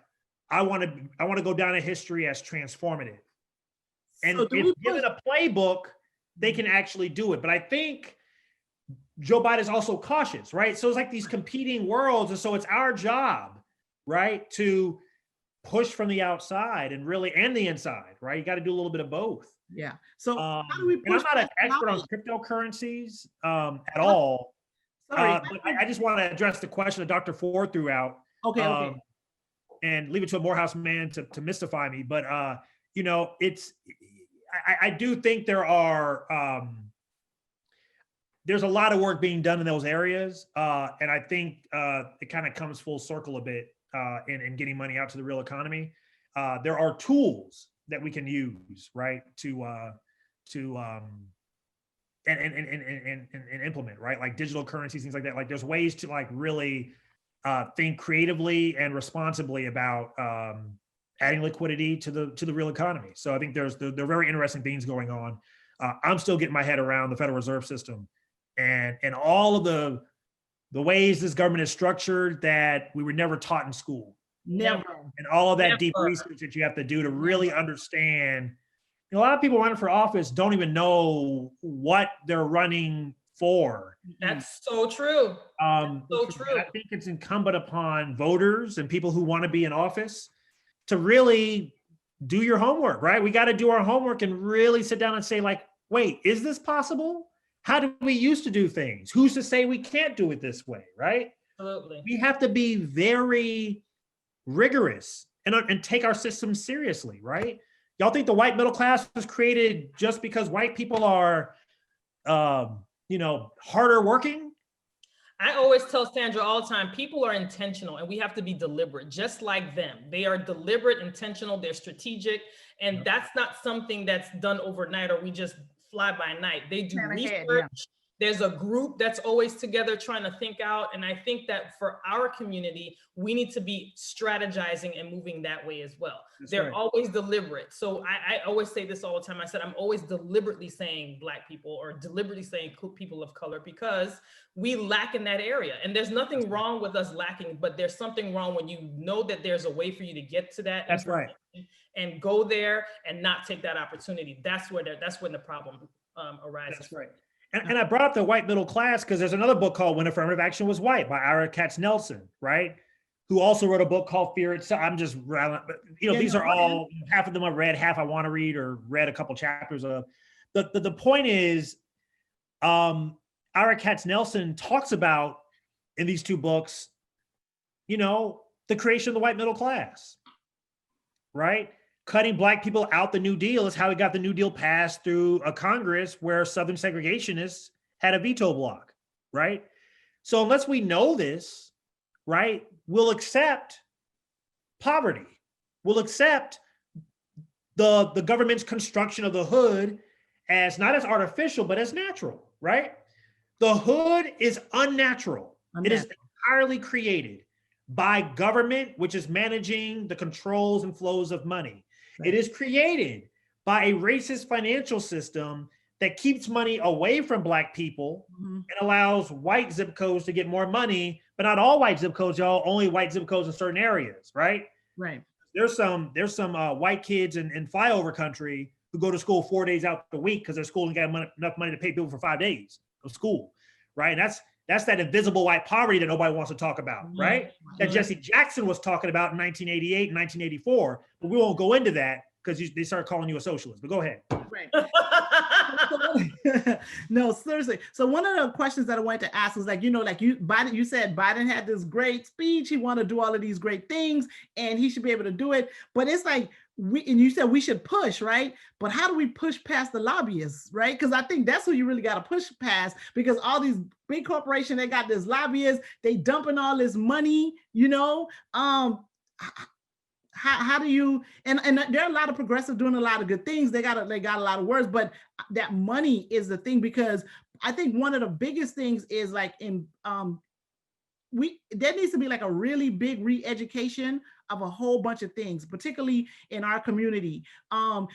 Speaker 3: I want to go down in history as transformative. And
Speaker 1: So do we
Speaker 3: if given a playbook, they can actually do it. But I think Joe Biden is also cautious, right? So it's like these competing worlds. And so it's our job, right, to push from the outside and the inside, right? You got to do a little bit of both.
Speaker 1: Yeah. So how
Speaker 3: And
Speaker 1: do we
Speaker 3: I'm
Speaker 1: push
Speaker 3: not an
Speaker 1: past
Speaker 3: expert on
Speaker 1: lobbying?
Speaker 3: cryptocurrencies at all.
Speaker 1: Sorry.
Speaker 3: But I just want to address the question that Dr. Ford threw out.
Speaker 1: Okay.
Speaker 3: And leave it to a Morehouse man to mystify me. But I do think there's a lot of work being done in those areas. And I think it kind of comes full circle a bit in getting money out to the real economy. There are tools that we can use, right, to implement, right, like digital currencies, things like that. Like there's ways to like really think creatively and responsibly about adding liquidity to the real economy. So I think there are very interesting things going on. I'm still getting my head around the Federal Reserve System and all of the ways this government is structured that we were never taught in school.
Speaker 1: Never.
Speaker 3: And all of that deep
Speaker 2: Never.
Speaker 3: research that you have to do to really understand. A lot of people running for office don't even know what they're running for.
Speaker 2: That's so true. So true.
Speaker 3: I think it's incumbent upon voters and people who want to be in office to really do your homework, right? We got to do our homework and really sit down and say, like, wait, is this possible? How do we used to do things? Who's to say we can't do it this way, right?
Speaker 2: Absolutely.
Speaker 3: We have to be very rigorous and take our system seriously, right? Y'all think the white middle class was created just because white people are, harder working?
Speaker 2: I always tell Sandra all the time, people are intentional and we have to be deliberate, just like them. They are deliberate, intentional, they're strategic. And that's not something that's done overnight or we just fly by night. They do
Speaker 1: Plan ahead,
Speaker 2: research. There's a group that's always together trying to think out. And I think that for our community, we need to be strategizing and moving that way as well. They're always deliberate. So I always say this all the time. I said, I'm always deliberately saying Black people or deliberately saying people of color because we lack in that area. And there's nothing wrong with us lacking, but there's something wrong when you know that there's a way for you to get to that.
Speaker 3: That's right.
Speaker 2: And go there and not take that opportunity. That's when the problem arises.
Speaker 3: That's right. And I brought up the white middle class because there's another book called When Affirmative Action Was White by Ira Katznelson, right? Who also wrote a book called Fear Itself. I'm just, these are all, half of them I read, half I want to read or read a couple chapters of. The point is, Ira Katznelson talks about in these two books, the creation of the white middle class, right? Cutting Black people out the New Deal is how we got the New Deal passed through a Congress where Southern segregationists had a veto block, right? So unless we know this, right, we'll accept poverty. We'll accept the government's construction of the hood as not as artificial, but as natural, right? The hood is unnatural. It is entirely created by government, which is managing the controls and flows of money. Right. It is created by a racist financial system that keeps money away from Black people and allows white zip codes to get more money, but not all white zip codes, y'all, only white zip codes in certain areas, right?
Speaker 1: Right.
Speaker 3: There's some white kids in flyover country who go to school 4 days out the week because their school ain't got enough money to pay people for 5 days of school, right? And that's that invisible white poverty that nobody wants to talk about, right? That Jesse Jackson was talking about in 1988 and 1984, but we won't go into that because they start calling you a socialist, but go ahead.
Speaker 1: Right. No, seriously. So one of the questions that I wanted to ask was Biden, you said Biden had this great speech. He wanted to do all of these great things and he should be able to do it. But it's like, and you said we should push, right? But how do we push past the lobbyists, right? Because I think that's who you really got to push past because all these big corporations, they got this lobbyists, they dumping all this money, how do you, and there are a lot of progressives doing a lot of good things. They got a lot of words, but that money is the thing, because I think one of the biggest things is there needs to be like a really big re-education of a whole bunch of things, particularly in our community.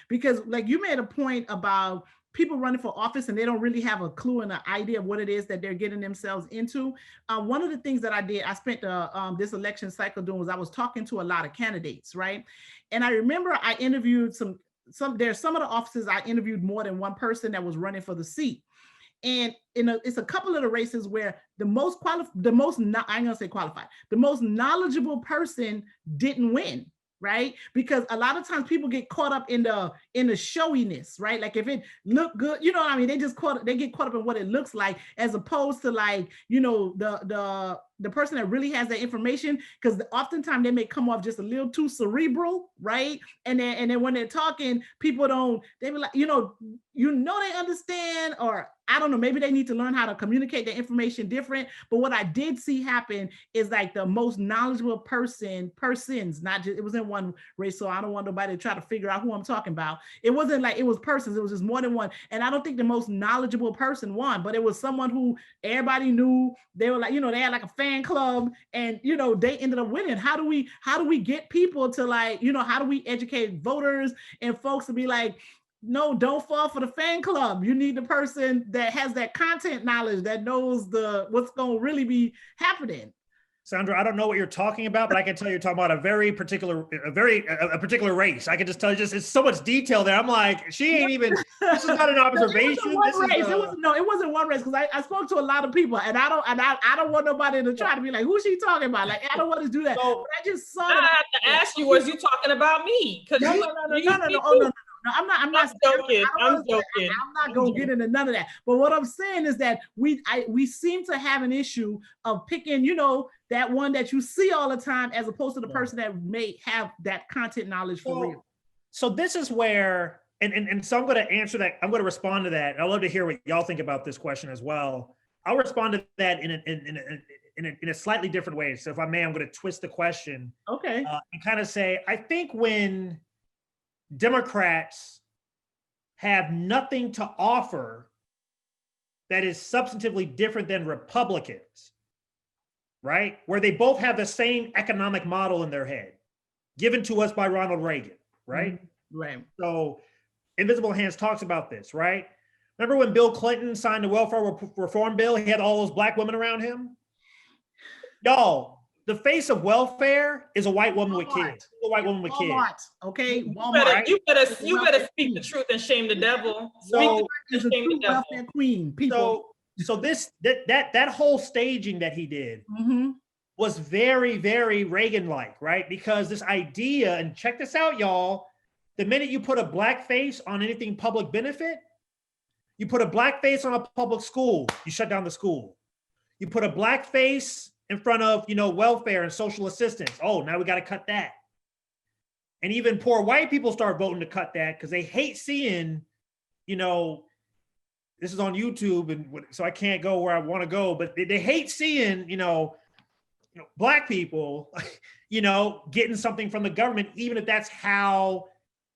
Speaker 1: Because like you made a point about people running for office and they don't really have a clue and an idea of what it is that they're getting themselves into. One of the things that I did, I spent this election cycle doing, was I was talking to a lot of candidates, right? And I remember I interviewed there's some of the offices I interviewed more than one person that was running for the seat. And it's a couple of the races where the most knowledgeable person didn't win, right? Because a lot of times people get caught up in the showiness, right? Like if it look good, you know what I mean? They get caught up in what it looks like, as opposed to like, you know, the person that really has that information, because oftentimes they may come off just a little too cerebral, right? And then when they're talking, people they be like, you know, they understand, or I don't know, maybe they need to learn how to communicate the information different. But what I did see happen is like the most knowledgeable persons, not just, it was in one race, so I don't want nobody to try to figure out who I'm talking about. It wasn't like it was persons, it was just more than one. And I don't think the most knowledgeable person won, but it was someone who everybody knew. They were like, you know, they had like a fan club, and you know, they ended up winning. How do we get people to, like, you know, how do we educate voters and folks to be like, no, don't fall for the fan club. You need the person that has that content knowledge, that knows what's going to really be happening.
Speaker 3: Sandra, I don't know what you're talking about, but I can tell you're talking about a particular race. I can just tell you, it's so much detail there. I'm like, she ain't even, this is not an observation.
Speaker 1: It wasn't one race, because I spoke to a lot of people, and I don't want nobody to try to be like, who's she talking about? Like, I don't want to do that.
Speaker 2: So,
Speaker 1: but I just saw
Speaker 2: I have to ask you, was you talking about me?
Speaker 1: No. No, I'm not
Speaker 2: joking. I'm joking.
Speaker 1: I'm not gonna get into none of that. But what I'm saying is that we seem to have an issue of picking, you know, that one that you see all the time, as opposed to the person that may have that content knowledge for real.
Speaker 3: So this is where, and so I'm going to answer that. I'm going to respond to that. I'd love to hear what y'all think about this question as well. I'll respond to that in a slightly different way. So if I may, I'm going to twist the question.
Speaker 1: Okay.
Speaker 3: And kind of say, I think when Democrats have nothing to offer that is substantively different than Republicans, right? Where they both have the same economic model in their head, given to us by Ronald Reagan, right?
Speaker 1: Mm-hmm. Right.
Speaker 3: So Invisible Hands talks about this, right? Remember when Bill Clinton signed the welfare reform bill, he had all those black women around him? Y'all, the face of welfare is a white woman with kids. A white woman with kids.
Speaker 1: Okay,
Speaker 2: Walmart. You better speak the truth and shame the devil.
Speaker 1: So is a true welfare queen. People.
Speaker 3: So that whole staging that he did was very, very Reagan-like, right? Because this idea, and check this out, y'all, the minute you put a black face on anything public benefit, you put a black face on a public school, you shut down the school. You put a black face in front of, you know, welfare and social assistance. Oh, now we got to cut that. And even poor white people start voting to cut that because they hate seeing, you know, this is on YouTube, and so I can't go where I want to go, but they hate seeing, you know, black people, you know, getting something from the government, even if that's how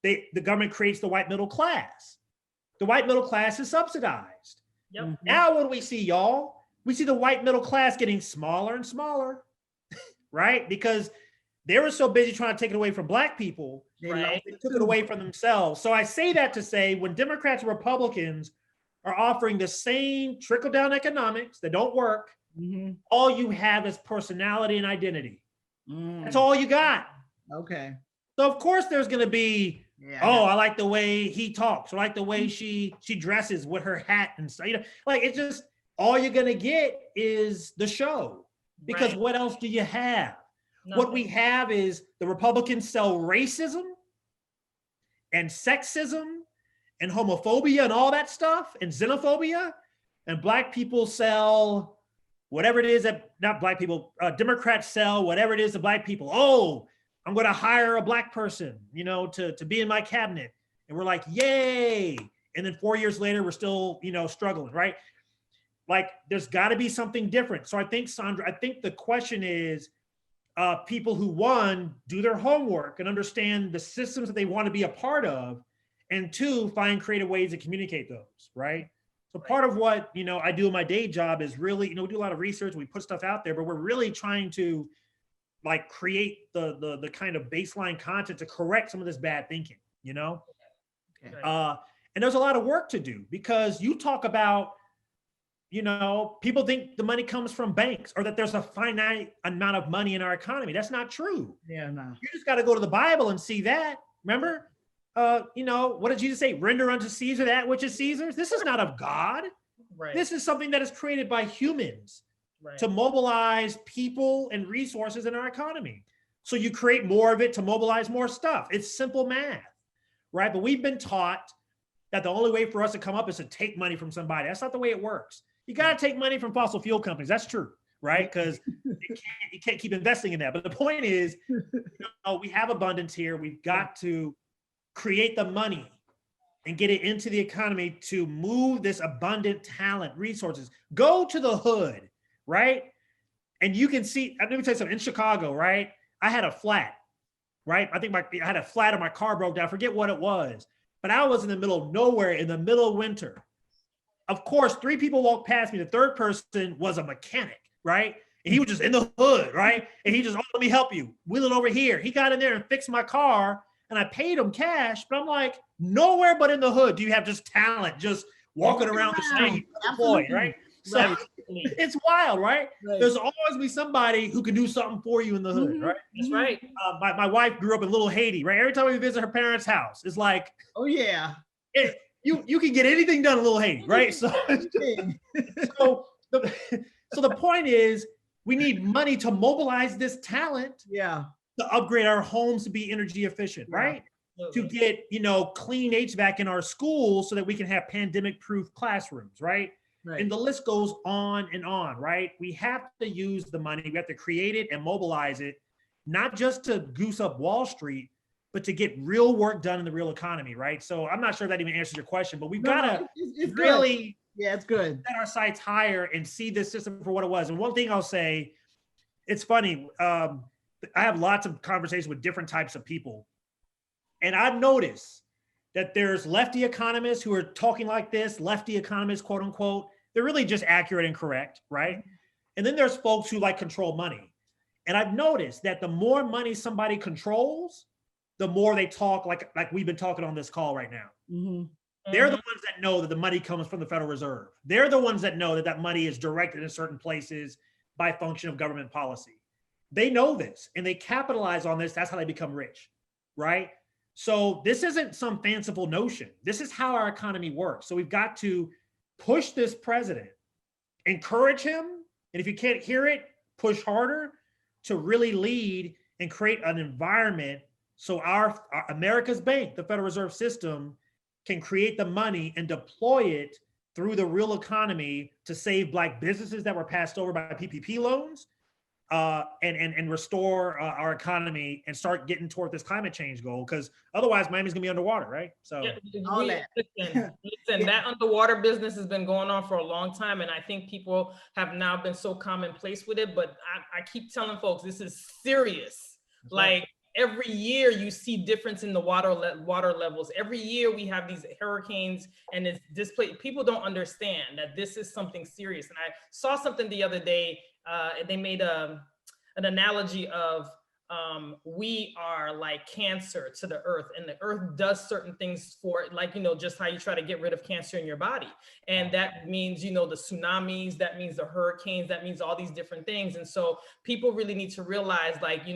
Speaker 3: the government creates the white middle class. The white middle class is subsidized.
Speaker 2: Yep.
Speaker 3: Now what do we see, y'all? We see the white middle class getting smaller and smaller, right? Because they were so busy trying to take it away from black people,
Speaker 2: right?
Speaker 3: They took it away from themselves. So I say that to say, when Democrats and Republicans are offering the same trickle-down economics that don't work, all you have is personality and identity. That's all you got.
Speaker 1: Okay.
Speaker 3: So of course there's going to be, I like the way he talks, or like the way she dresses with her hat and stuff. You know, like, it's just, all you're going to get is the show, because what else do you have? Nothing. What we have is the Republicans sell racism and sexism and homophobia and all that stuff, and xenophobia, and black people sell whatever it is that, not black people, Democrats sell whatever it is to black people. Oh, I'm going to hire a black person, you know, to be in my cabinet. And we're like, yay. And then 4 years later, we're still, you know, struggling, right? Like, there's got to be something different. So I think, Sandra, I think the question is, people who, one, do their homework and understand the systems that they want to be a part of, and two, find creative ways to communicate those, right? So part of what, you know, I do in my day job is really, you know, we do a lot of research, we put stuff out there, but we're really trying to, like, create the kind of baseline content to correct some of this bad thinking, you know? Okay. And there's a lot of work to do because you talk about, people think the money comes from banks or that there's a finite amount of money in our economy. That's not true.
Speaker 1: Yeah, no.
Speaker 3: You just got to go to the Bible and see that. Remember, what did Jesus say? Render unto Caesar that which is Caesar's. This is not of God.
Speaker 2: Right.
Speaker 3: This is something that is created by humans
Speaker 2: Right.
Speaker 3: to mobilize people and resources in our economy. So you create more of it to mobilize more stuff. It's simple math, right? But we've been taught that the only way for us to come up is to take money from somebody. That's not the way it works. You got to take money from fossil fuel companies. That's true, right? Because you can't keep investing in that. But the point is, we have abundance here. We've got to create the money and get it into the economy to move this abundant talent, resources. Go to the hood, right? And you can see, let me tell you something, in Chicago, right? I had a flat, right? I think I had a flat and my car broke down. I forget what it was, but I was in the middle of nowhere in the middle of winter. Of course, 3 people walked past me. The third person was a mechanic, right? And he was just in the hood, right? And he just, let me help you. Wheel it over here. He got in there and fixed my car and I paid him cash, but I'm like, nowhere but in the hood do you have just talent, just walking around the street, employed, right? So it's wild, right? There's always be somebody who can do something for you in the hood, right?
Speaker 2: That's right.
Speaker 3: My wife grew up in Little Haiti, right? Every time we visit her parents' house, it's like,
Speaker 1: Oh yeah.
Speaker 3: you can get anything done in Little Haiti, right? So the point is, we need money to mobilize this talent
Speaker 1: Yeah.
Speaker 3: to upgrade our homes to be energy efficient, right? To get, clean HVAC in our schools so that we can have pandemic-proof classrooms, right?
Speaker 1: Right.
Speaker 3: And the list goes on and on, right? We have to use the money. We have to create it and mobilize it, not just to goose up Wall Street, but to get real work done in the real economy, right? So I'm not sure that even answers your question, but we've got to
Speaker 1: it's
Speaker 3: really
Speaker 1: Yeah, it's good.
Speaker 3: set our sights higher and see this system for what it was. And one thing I'll say, it's funny. I have lots of conversations with different types of people. And I've noticed that there's lefty economists who are talking like this, lefty economists, quote unquote. They're really just accurate and correct, right? And then there's folks who like control money. And I've noticed that the more money somebody controls, the more they talk like we've been talking on this call right now.
Speaker 1: Mm-hmm.
Speaker 3: They're the ones that know that the money comes from the Federal Reserve. They're the ones that know that that money is directed in certain places by function of government policy. They know this and they capitalize on this. That's how they become rich, right? So this isn't some fanciful notion. This is how our economy works. So we've got to push this president, encourage him, and if you can't hear it, push harder to really lead and create an environment so our America's bank, the Federal Reserve System, can create the money and deploy it through the real economy to save Black businesses that were passed over by PPP loans, and restore our economy and start getting toward this climate change goal. Because otherwise, Miami's gonna be underwater, right? So
Speaker 2: listen, that underwater business has been going on for a long time, and I think people have now been so commonplace with it. But I keep telling folks this is serious. Like, every year you see difference in the water levels. Every year we have these hurricanes and it's displaced. People don't understand that this is something serious. And I saw something the other day. They made an analogy of we are like cancer to the earth, and the earth does certain things for it, like, just how you try to get rid of cancer in your body. And that means, the tsunamis, that means the hurricanes, that means all these different things. And so people really need to realize, like,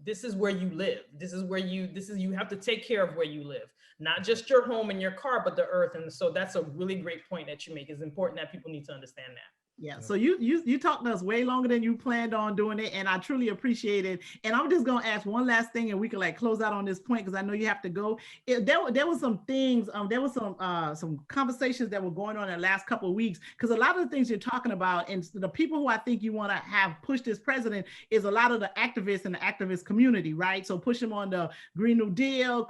Speaker 2: this is where you live. You have to take care of where you live, not just your home and your car, but the earth. And so that's a really great point that you make. It's important that people need to understand that.
Speaker 1: Yeah, so you talked to us way longer than you planned on doing it, and I truly appreciate it. And I'm just gonna ask one last thing, and we can close out on this point because I know you have to go. There was some things, there was some conversations that were going on in the last couple of weeks, because a lot of the things you're talking about, and the people who I think you want to have push this president is a lot of the activists in the activist community, right? So push him on the Green New Deal,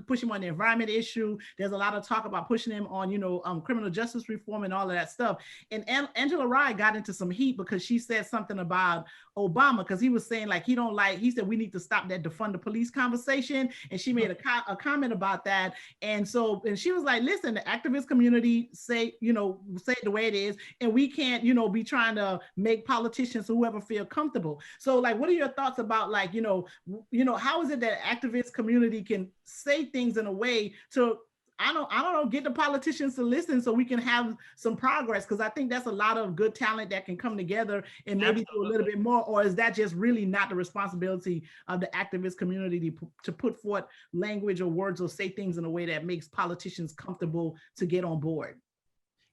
Speaker 1: push him on the environment issue. There's a lot of talk about pushing him on criminal justice reform and all of that stuff. And Angela got into some heat because she said something about Obama, because he was saying he said we need to stop that defund the police conversation, and she made a comment about that. And she was like, listen, the activist community say it the way it is, and we can't be trying to make politicians or whoever feel comfortable. So what are your thoughts about how is it that activist community can say things in a way to I don't know, get the politicians to listen so we can have some progress. Cause I think that's a lot of good talent that can come together and maybe do a little bit more. Or is that just really not the responsibility of the activist community to put forth language or words or say things in a way that makes politicians comfortable to get on board?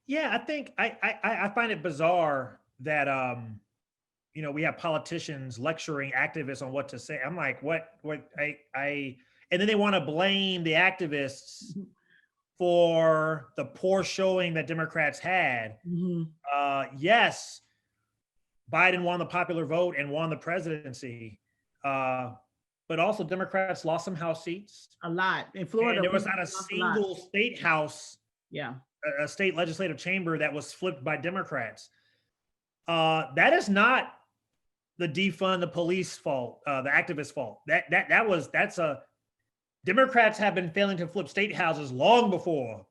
Speaker 3: Yeah, I think I find it bizarre that we have politicians lecturing activists on what to say. I'm like, what and then they want to blame the activists for the poor showing that Democrats had. Yes, Biden won the popular vote and won the presidency, but also Democrats lost some House seats.
Speaker 1: A lot in Florida.
Speaker 3: And there was not a single state house, a state legislative chamber that was flipped by Democrats. That is not the defund the police fault, the activist fault. Democrats have been failing to flip state houses long before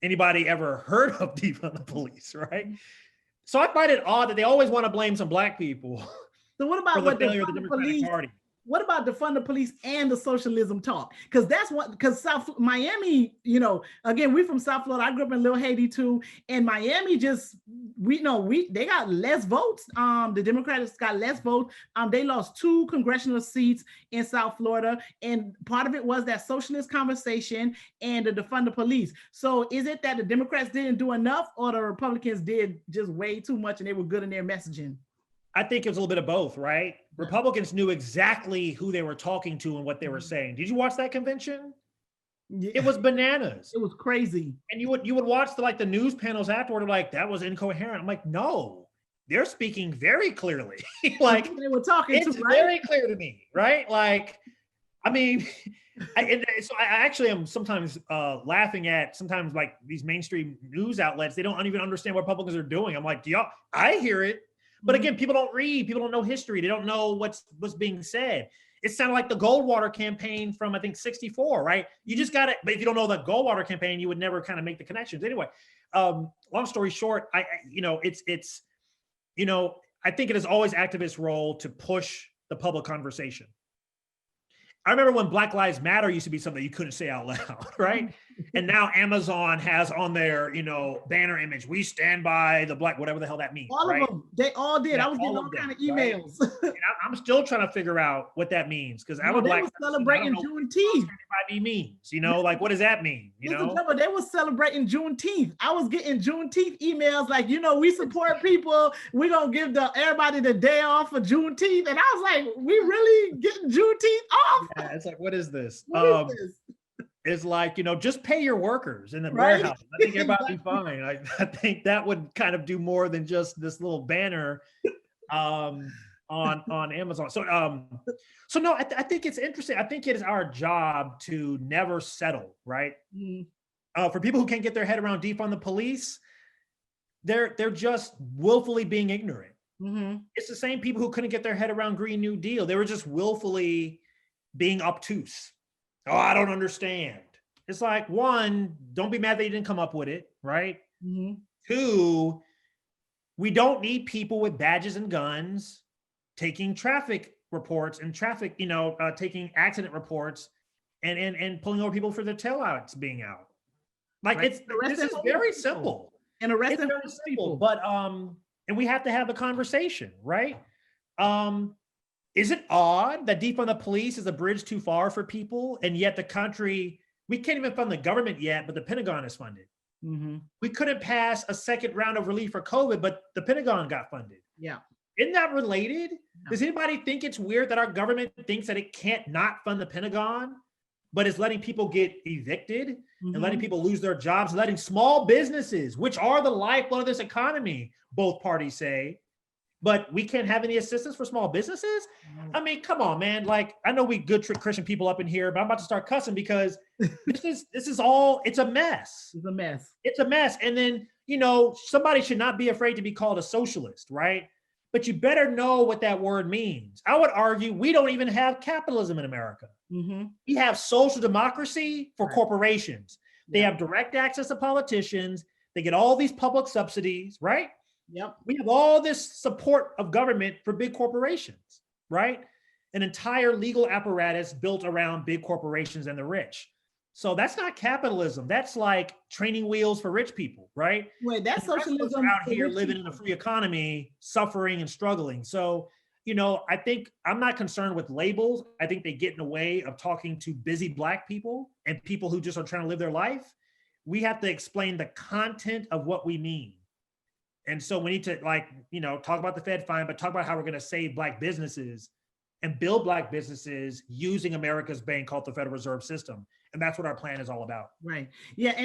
Speaker 3: anybody ever heard of defund the police, right? So I find it odd that they always want to blame some Black people.
Speaker 1: So what about
Speaker 3: for the failure of the Democratic Party?
Speaker 1: What about defund the police and the socialism talk? Because South Miami, again, we from South Florida. I grew up in Little Haiti too, and Miami they got less votes. The Democrats got less votes. They lost 2 congressional seats in South Florida, and part of it was that socialist conversation and the defund the police. So is it that the Democrats didn't do enough, or the Republicans did just way too much and they were good in their messaging?
Speaker 3: I think it was a little bit of both, right? Republicans knew exactly who they were talking to and what they were saying. Did you watch that convention?
Speaker 1: Yeah.
Speaker 3: It was bananas.
Speaker 1: It was crazy.
Speaker 3: And you would watch the news panels afterward, like, that was incoherent. I'm like, no, they're speaking very clearly. Like,
Speaker 1: they were talking
Speaker 3: it's
Speaker 1: to, right?
Speaker 3: very clear to me, right? Like, I mean, I actually am sometimes laughing at sometimes like these mainstream news outlets. They don't even understand what Republicans are doing. I'm like, I hear it. But again, people don't read, people don't know history. They don't know what's being said. It sounded like the Goldwater campaign from, I think, 64, right? You just got it. But if you don't know the Goldwater campaign, you would never kind of make the connections. Anyway, long story short, I think it is always activists' role to push the public conversation. I remember when Black Lives Matter used to be something you couldn't say out loud, right? And now Amazon has on their, banner image, "We stand by the Black," whatever the hell that means.
Speaker 1: All
Speaker 3: right?
Speaker 1: of them, they all did.
Speaker 3: Yeah,
Speaker 1: I was getting all kind of emails.
Speaker 3: Right? And I'm still trying to figure out what that means, because I'm a Black person.
Speaker 1: Celebrating Juneteenth.
Speaker 3: What means, like, what does that mean?
Speaker 1: They were celebrating Juneteenth. I was getting Juneteenth emails like, we support people. We're gonna give everybody the day off for Juneteenth, and I was like, we really getting Juneteenth off?
Speaker 3: Yeah, it's like, what is this?
Speaker 1: What is this?
Speaker 3: It's like, just pay your workers in the
Speaker 1: Right?
Speaker 3: warehouse. I think everybody will be fine. I think that would kind of do more than just this little banner on Amazon. So no, I think it's interesting. I think it is our job to never settle, right? For people who can't get their head around defund the police, they're just willfully being ignorant. It's the same people who couldn't get their head around Green New Deal. They were just willfully being obtuse. Oh, I don't understand. It's like, one, don't be mad that you didn't come up with it, right? 2, we don't need people with badges and guns taking traffic reports and taking accident reports and pulling over people for their taillights being out. Like,
Speaker 1: right.
Speaker 3: This is very simple.
Speaker 1: And arresting
Speaker 3: it's very simple, but and we have to have the conversation, right? Is it odd that defund the police is a bridge too far for people, and yet the country, we can't even fund the government yet, but the Pentagon is funded. We couldn't pass a second round of relief for COVID, but the Pentagon got funded.
Speaker 1: Yeah.
Speaker 3: Isn't that related? Does anybody think it's weird that our government thinks that it can't not fund the Pentagon, but is letting people get evicted and letting people lose their jobs, letting small businesses, which are the lifeblood of this economy, both parties say, but we can't have any assistance for small businesses? I mean, come on, man. Like, I know we good Christian people up in here, but I'm about to start cussing because this is all, it's a mess.
Speaker 1: It's a mess.
Speaker 3: It's a mess. And then, somebody should not be afraid to be called a socialist, right? But you better know what that word means. I would argue we don't even have capitalism in America. We have social democracy for corporations. They have direct access to politicians. They get all these public subsidies, right?
Speaker 1: Yep.
Speaker 3: We have all this support of government for big corporations, right? An entire legal apparatus built around big corporations and the rich. So that's not capitalism. That's like training wheels for rich people, right?
Speaker 1: Wait, that's
Speaker 3: The rest of us
Speaker 1: socialism.
Speaker 3: are out
Speaker 1: for
Speaker 3: here
Speaker 1: rich
Speaker 3: living in a
Speaker 1: people.
Speaker 3: free economy, suffering and struggling. So, I think I'm not concerned with labels. I think they get in the way of talking to busy Black people and people who just are trying to live their life. We have to explain the content of what we mean. And so we need to talk about the Fed fine, but talk about how we're going to save Black businesses and build Black businesses using America's bank called the Federal Reserve System. And that's what our plan is all about.
Speaker 1: Right. Yeah.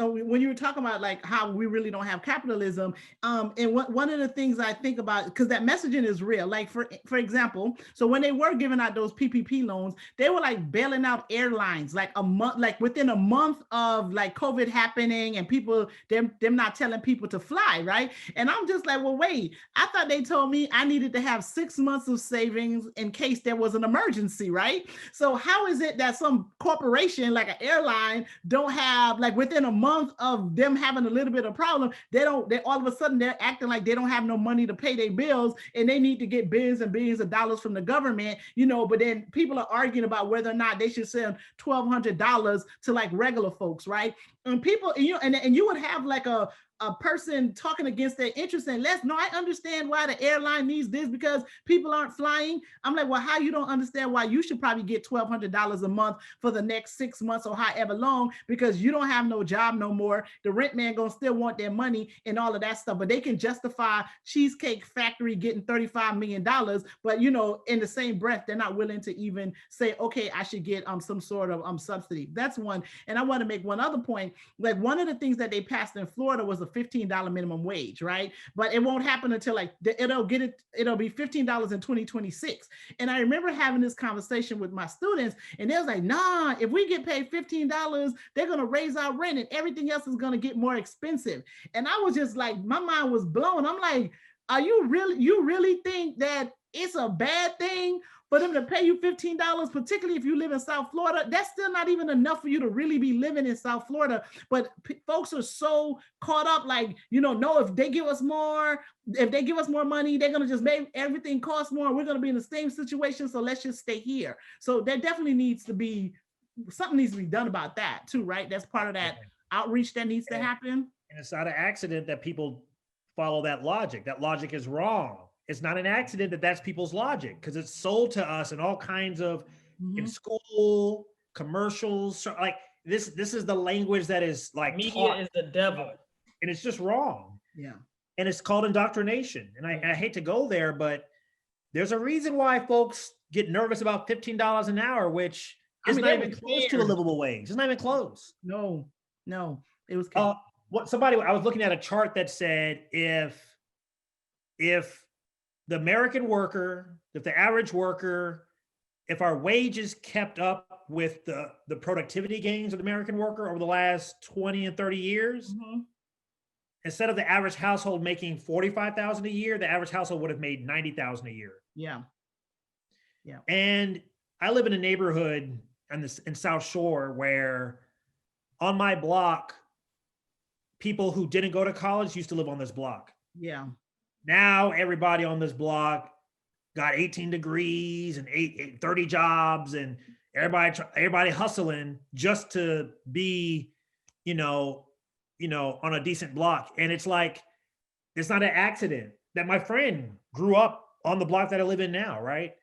Speaker 1: When you were talking about like how we really don't have capitalism, and one of the things I think about, because that messaging is real. Like for example, so when they were giving out those PPP loans, they were like bailing out airlines like a month, like within a month of like COVID happening and people them not telling people to fly, right? And I'm just like, well, wait, I thought they told me I needed to have 6 months of savings in case there was an emergency, right? So how is it that some corporation like an airline don't have, like within a month of them having a little bit of problem, they all of a sudden they're acting like they don't have no money to pay their bills and they need to get billions and billions of dollars from the government, but then people are arguing about whether or not they should send $1,200 to like regular folks, right? And people, and you would have like a person talking against their interest and I understand why the airline needs this because people aren't flying. I'm like, well, how you don't understand why you should probably get $1,200 a month for the next 6 months or however long, because you don't have no job no more. The rent man gonna still want their money and all of that stuff, but they can justify Cheesecake Factory getting $35 million, but in the same breath, they're not willing to even say, okay, I should get some sort of subsidy. That's one. And I want to make one other point. Like one of the things that they passed in Florida was a $15 minimum wage, right? But it won't happen until it'll be $15 in 2026. And I remember having this conversation with my students, and they was like, nah, if we get paid $15, they're gonna raise our rent and everything else is gonna get more expensive. And I was just like, my mind was blown. I'm like, you really think that it's a bad thing for them to pay you $15, particularly if you live in South Florida? That's still not even enough for you to really be living in South Florida. But folks are so caught up, like, no, if they give us more money, they're going to just make everything cost more. We're going to be in the same situation. So let's just stay here. So there definitely needs to be done about that too, right? That's part of that outreach that needs to happen.
Speaker 3: And it's not an accident that people follow that logic. That logic is wrong. It's not an accident that that's people's logic, because it's sold to us in all kinds of in school, commercials. So like this is the language that is like
Speaker 2: media
Speaker 3: taught,
Speaker 2: is the devil.
Speaker 3: and it's just wrong.
Speaker 1: Yeah.
Speaker 3: And it's called indoctrination. And I hate to go there, but there's a reason why folks get nervous about $15 an hour, which is not even close to a livable wage. It's not even close.
Speaker 1: No, it was.
Speaker 3: I was looking at a chart that said if the American worker, if the average worker, if our wages kept up with the productivity gains of the American worker over the last 20 and 30 years, instead of the average household making $45,000 a year, the average household would have made $90,000 a year.
Speaker 1: Yeah.
Speaker 3: And I live in a neighborhood in South Shore where on my block, people who didn't go to college used to live on this block.
Speaker 1: Yeah.
Speaker 3: Now everybody on this block got 18 degrees and 30 jobs, and everybody hustling just to be, on a decent block. And it's like, it's not an accident that my friend grew up on the block that I live in now, right?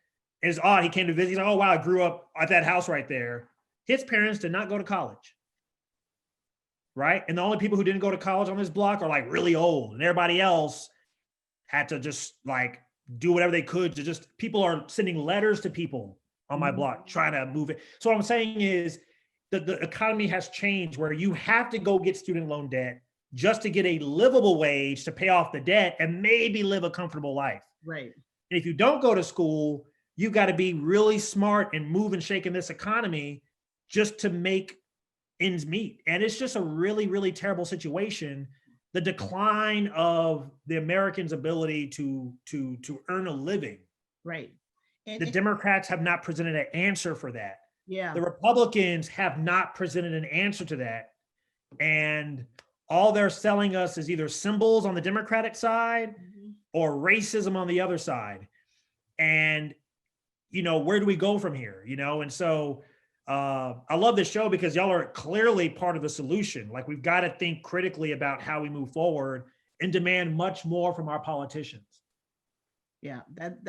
Speaker 3: It's odd. He came to visit. He's like, oh, wow, I grew up at that house right there. His parents did not go to college, right? And the only people who didn't go to college on this block are like really old, and everybody else had to just like do whatever they could to just, people are sending letters to people on my block trying to move it. So what I'm saying is the economy has changed where you have to go get student loan debt just to get a livable wage to pay off the debt and maybe live a comfortable life.
Speaker 1: Right.
Speaker 3: And if you don't go to school, you've got to be really smart and move and shake in this economy just to make ends meet. And it's just a really, really terrible situation. The decline of the Americans' ability to earn a living.
Speaker 1: Right.
Speaker 3: The Democrats have not presented an answer for that.
Speaker 1: Yeah.
Speaker 3: The Republicans have not presented an answer to that. And all they're selling us is either symbols on the Democratic side or racism on the other side. And, where do we go from here? And so I love this show because y'all are clearly part of the solution. Like, we've got to think critically about how we move forward and demand much more from our politicians.
Speaker 1: Yeah, that's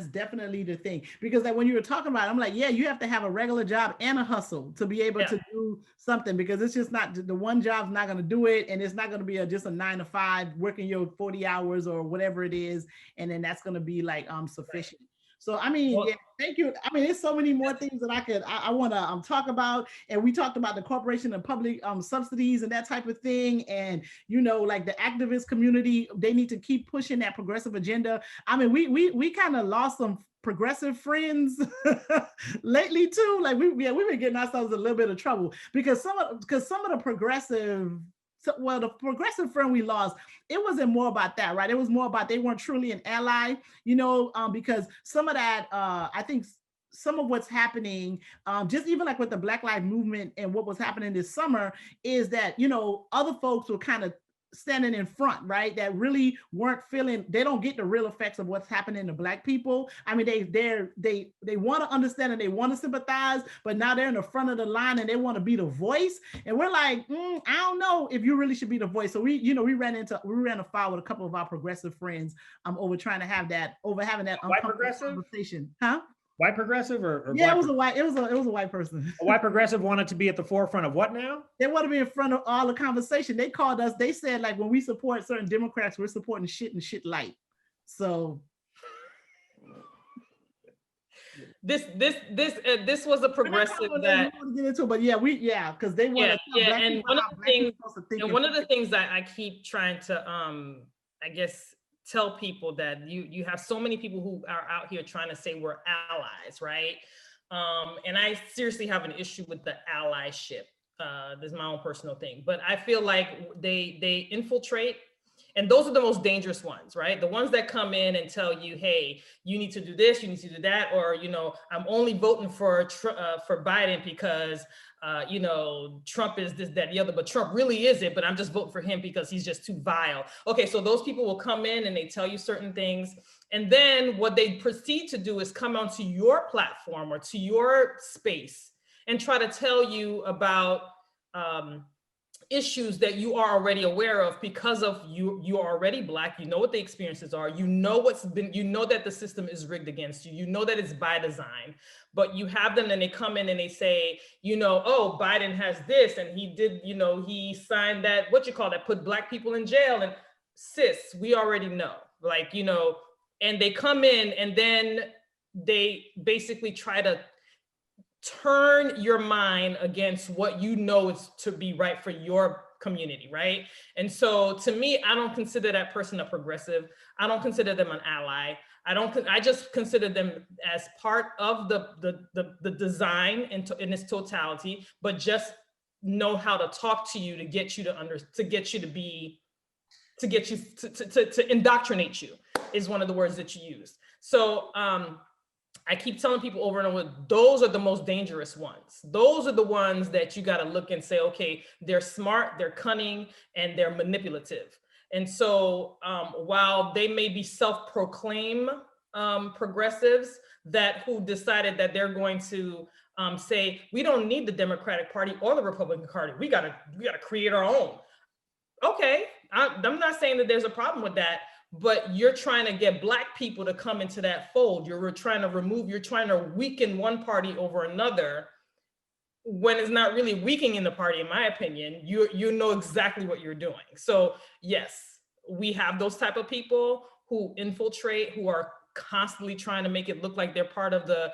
Speaker 1: definitely the thing, because like when you were talking about it, I'm like, yeah, you have to have a regular job and a hustle to be able to do something, because it's just not, the one job's not going to do it, and it's not going to be just a 9 to 5 working your 40 hours or whatever it is, and then that's going to be like sufficient. So I mean,
Speaker 2: Well,
Speaker 1: yeah, thank you. I mean, there's so many more things that I want to talk about, and we talked about the corporation and public subsidies and that type of thing, and you know, like the activist community, they need to keep pushing that progressive agenda. I mean, we kind of lost some progressive friends lately too. Like we've been getting ourselves a little bit of trouble because some of the progressive. So, well, the progressive friend we lost, it wasn't more about that, right? It was more about they weren't truly an ally, you know, because some of that, I think some of what's happening, just even like with the Black Lives Movement and what was happening this summer, is that, you know, other folks were kind of standing in front, right? That really weren't feeling, they don't get the real effects of what's happening to Black people. I mean, they want to understand and they want to sympathize, but now they're in the front of the line and they want to be the voice. And we're like, I don't know if you really should be the voice. So we ran afoul with a couple of our progressive friends over having that
Speaker 3: White progressive
Speaker 1: conversation. Huh?
Speaker 3: White progressive or
Speaker 1: yeah,
Speaker 3: Black
Speaker 1: it was a white person.
Speaker 3: A white progressive wanted to be at the forefront of what now?
Speaker 1: They want to be in front of all the conversation. They called us, they said like when we support certain Democrats, we're supporting shit and shit light. So
Speaker 2: this was a progressive that
Speaker 1: get into, but because they want
Speaker 2: and one of the things that I keep trying to I guess tell people that you have so many people who are out here trying to say we're allies, right? And I seriously have an issue with the allyship. This is my own personal thing, but I feel like they infiltrate, and those are the most dangerous ones, right? The ones that come in and tell you, hey, you need to do this, you need to do that, or, you know, I'm only voting for Biden because, you know, Trump is this, that, the other, but Trump really isn't, but I'm just voting for him because he's just too vile. Okay, so those people will come in and they tell you certain things. And then what they proceed to do is come onto your platform or to your space and try to tell you about issues that you are already aware of because of you are already Black, you know what the experiences are, you know that the system is rigged against you, you know that it's by design, but you have them and they come in and they say, you know, oh, Biden has this and he did, you know, he signed that, put Black people in jail, and sis, we already know, like, you know, and they come in and then they basically try to turn your mind against what you know is to be right for your community, right? And so to me, I don't consider that person a progressive. I don't consider them an ally. I just consider them as part of the design in its totality, but just know how to talk to you to get you to indoctrinate you is one of the words that you use. So I keep telling people over and over, those are the most dangerous ones. Those are the ones that you got to look and say, okay, they're smart, they're cunning, and they're manipulative. And so while they may be self-proclaimed progressives who decided that they're going to say, we don't need the Democratic Party or the Republican Party, we gotta create our own. Okay, I'm not saying that there's a problem with that, but you're trying to get Black people to come into that fold. You're trying to weaken one party over another when it's not really weakening the party, in my opinion. You know exactly what you're doing. So yes, we have those type of people who infiltrate, who are constantly trying to make it look like they're part of the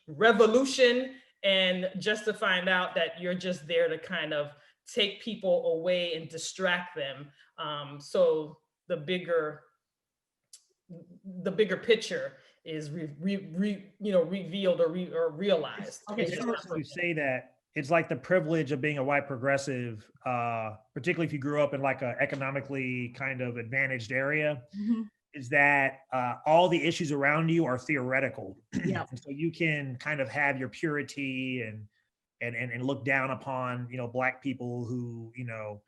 Speaker 2: revolution, and just to find out that you're just there to kind of take people away and distract them. So the bigger picture is revealed or realized.
Speaker 3: Okay, so you say that it's like the privilege of being a white progressive, particularly if you grew up in like an economically kind of advantaged area, is that all the issues around you are theoretical.
Speaker 1: Yeah.
Speaker 3: And so you can kind of have your purity and look down upon, you know, Black people who, you know,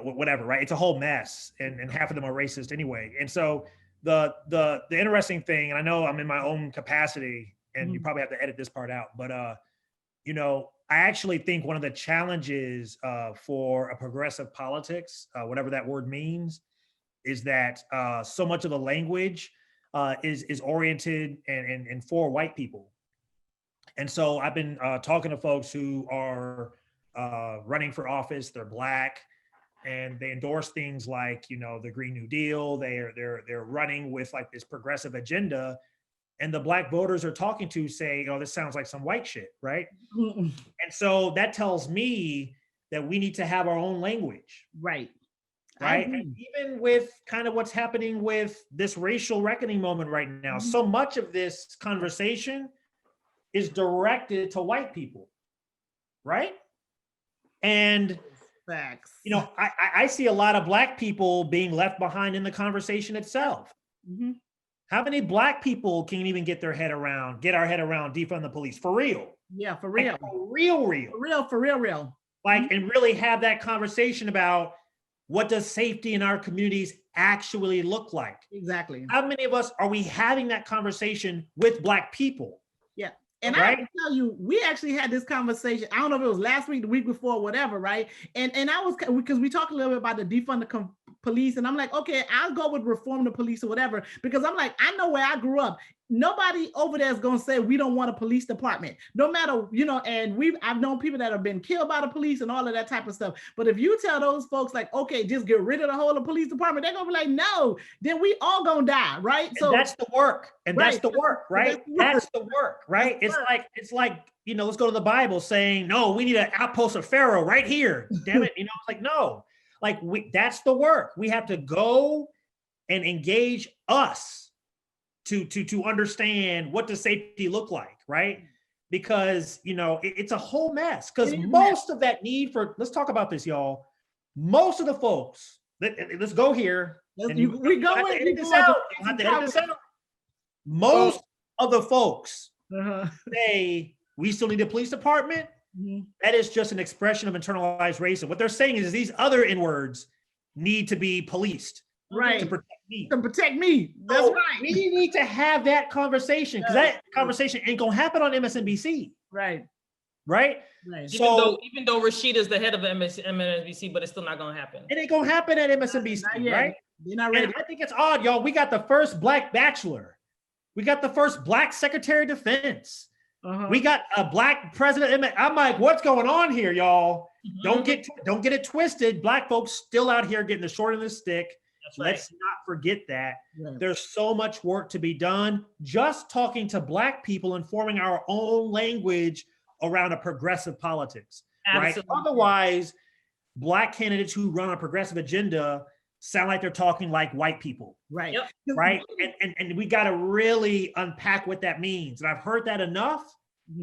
Speaker 3: whatever, right? It's a whole mess, and half of them are racist anyway. And so the interesting thing, and I know I'm in my own capacity, and you
Speaker 1: Mhm.
Speaker 3: probably have to edit this part out, but you know, I actually think one of the challenges for a progressive politics, whatever that word means, is that so much of the language is oriented and for white people. And so I've been talking to folks who are running for office. They're Black, and they endorse things like, you know, the Green New Deal. They're running with like this progressive agenda, and the Black voters are talking to say, oh, this sounds like some white shit, right?
Speaker 1: Mm-mm.
Speaker 3: And so that tells me that we need to have our own language,
Speaker 1: Right. I
Speaker 3: right?
Speaker 1: agree.
Speaker 3: And even with kind of what's happening with this racial reckoning moment right now,
Speaker 1: Mhm.
Speaker 3: so much of this conversation is directed to white people, right? And
Speaker 1: Facts.
Speaker 3: you know, I see a lot of Black people being left behind in the conversation itself.
Speaker 1: Mhm.
Speaker 3: How many Black people can even get our head around defund the police for real?
Speaker 1: Yeah, for
Speaker 3: Like,
Speaker 1: real.
Speaker 3: for real.
Speaker 1: For real, for real, real.
Speaker 3: Like, and really have that conversation about what does safety in our communities actually look like?
Speaker 1: Exactly.
Speaker 3: How many of us are we having that conversation with Black people?
Speaker 1: And I have
Speaker 3: Right?
Speaker 1: to tell you, we actually had this conversation. I don't know if it was last week, the week before, whatever, right? And I was, because we talked a little bit about the defund the police, and I'm like, okay, I'll go with reform the police or whatever, because I'm like, I know where I grew up. Nobody over there is gonna say we don't want a police department, no matter, you know. And I've known people that have been killed by the police and all of that type of stuff. But if you tell those folks like, okay, just get rid of the whole police department, they're gonna be like, no, then we all gonna die, right?
Speaker 3: And
Speaker 1: So
Speaker 3: that's the work. And that's
Speaker 1: Right.
Speaker 3: the work, right?
Speaker 1: That's the work.
Speaker 3: That's the work, right?
Speaker 1: That's the work.
Speaker 3: It's like, you know, let's go to the Bible saying, no, we need an outpost of Pharaoh right here. Damn it. You know, it's like, no, like that's the work. We have to go and engage us to understand what does safety look like, right? Because, you know, it's a whole mess. Because
Speaker 1: It is a
Speaker 3: most of that need for, let's talk about this, y'all. Most of the folks, let's go here. And
Speaker 1: We
Speaker 3: you'll
Speaker 1: go
Speaker 3: have to
Speaker 1: in,
Speaker 3: edit
Speaker 1: we
Speaker 3: this
Speaker 1: go in.
Speaker 3: out. You'll have to edit this out. Most of the folks
Speaker 1: Uh-huh.
Speaker 3: say we still need a police department.
Speaker 1: Mhm.
Speaker 3: That is just an expression of internalized racism. What they're saying is these other N-words need to be policed
Speaker 1: Right.
Speaker 3: to protect me.
Speaker 1: To protect me. That's
Speaker 3: So
Speaker 1: right.
Speaker 3: we need to have that conversation, because
Speaker 1: Yes.
Speaker 3: that conversation ain't gonna happen on MSNBC,
Speaker 1: Right.
Speaker 3: right?
Speaker 1: Right.
Speaker 3: So
Speaker 2: Even though Rashida is the head of MSNBC, but it's still not gonna happen.
Speaker 3: it ain't gonna happen at MSNBC,
Speaker 1: Not yet.
Speaker 3: right?
Speaker 1: They're not
Speaker 3: And
Speaker 1: ready.
Speaker 3: I think it's odd, y'all. We got the first Black bachelor. We got the first Black Secretary of Defense.
Speaker 1: Uh-huh.
Speaker 3: We got a Black president. I'm like, what's going on here, y'all? Don't get it twisted. Black folks still out here getting the short end of the stick.
Speaker 2: That's right.
Speaker 3: Let's not forget that.
Speaker 1: Right.
Speaker 3: There's so much work to be done. Just talking to Black people and forming our own language around a progressive politics, right?
Speaker 2: Absolutely.
Speaker 3: Otherwise, Black candidates who run a progressive agenda sound like they're talking like white people,
Speaker 1: Right.
Speaker 2: Yep.
Speaker 3: right? And we got to really unpack what that means. And I've heard that enough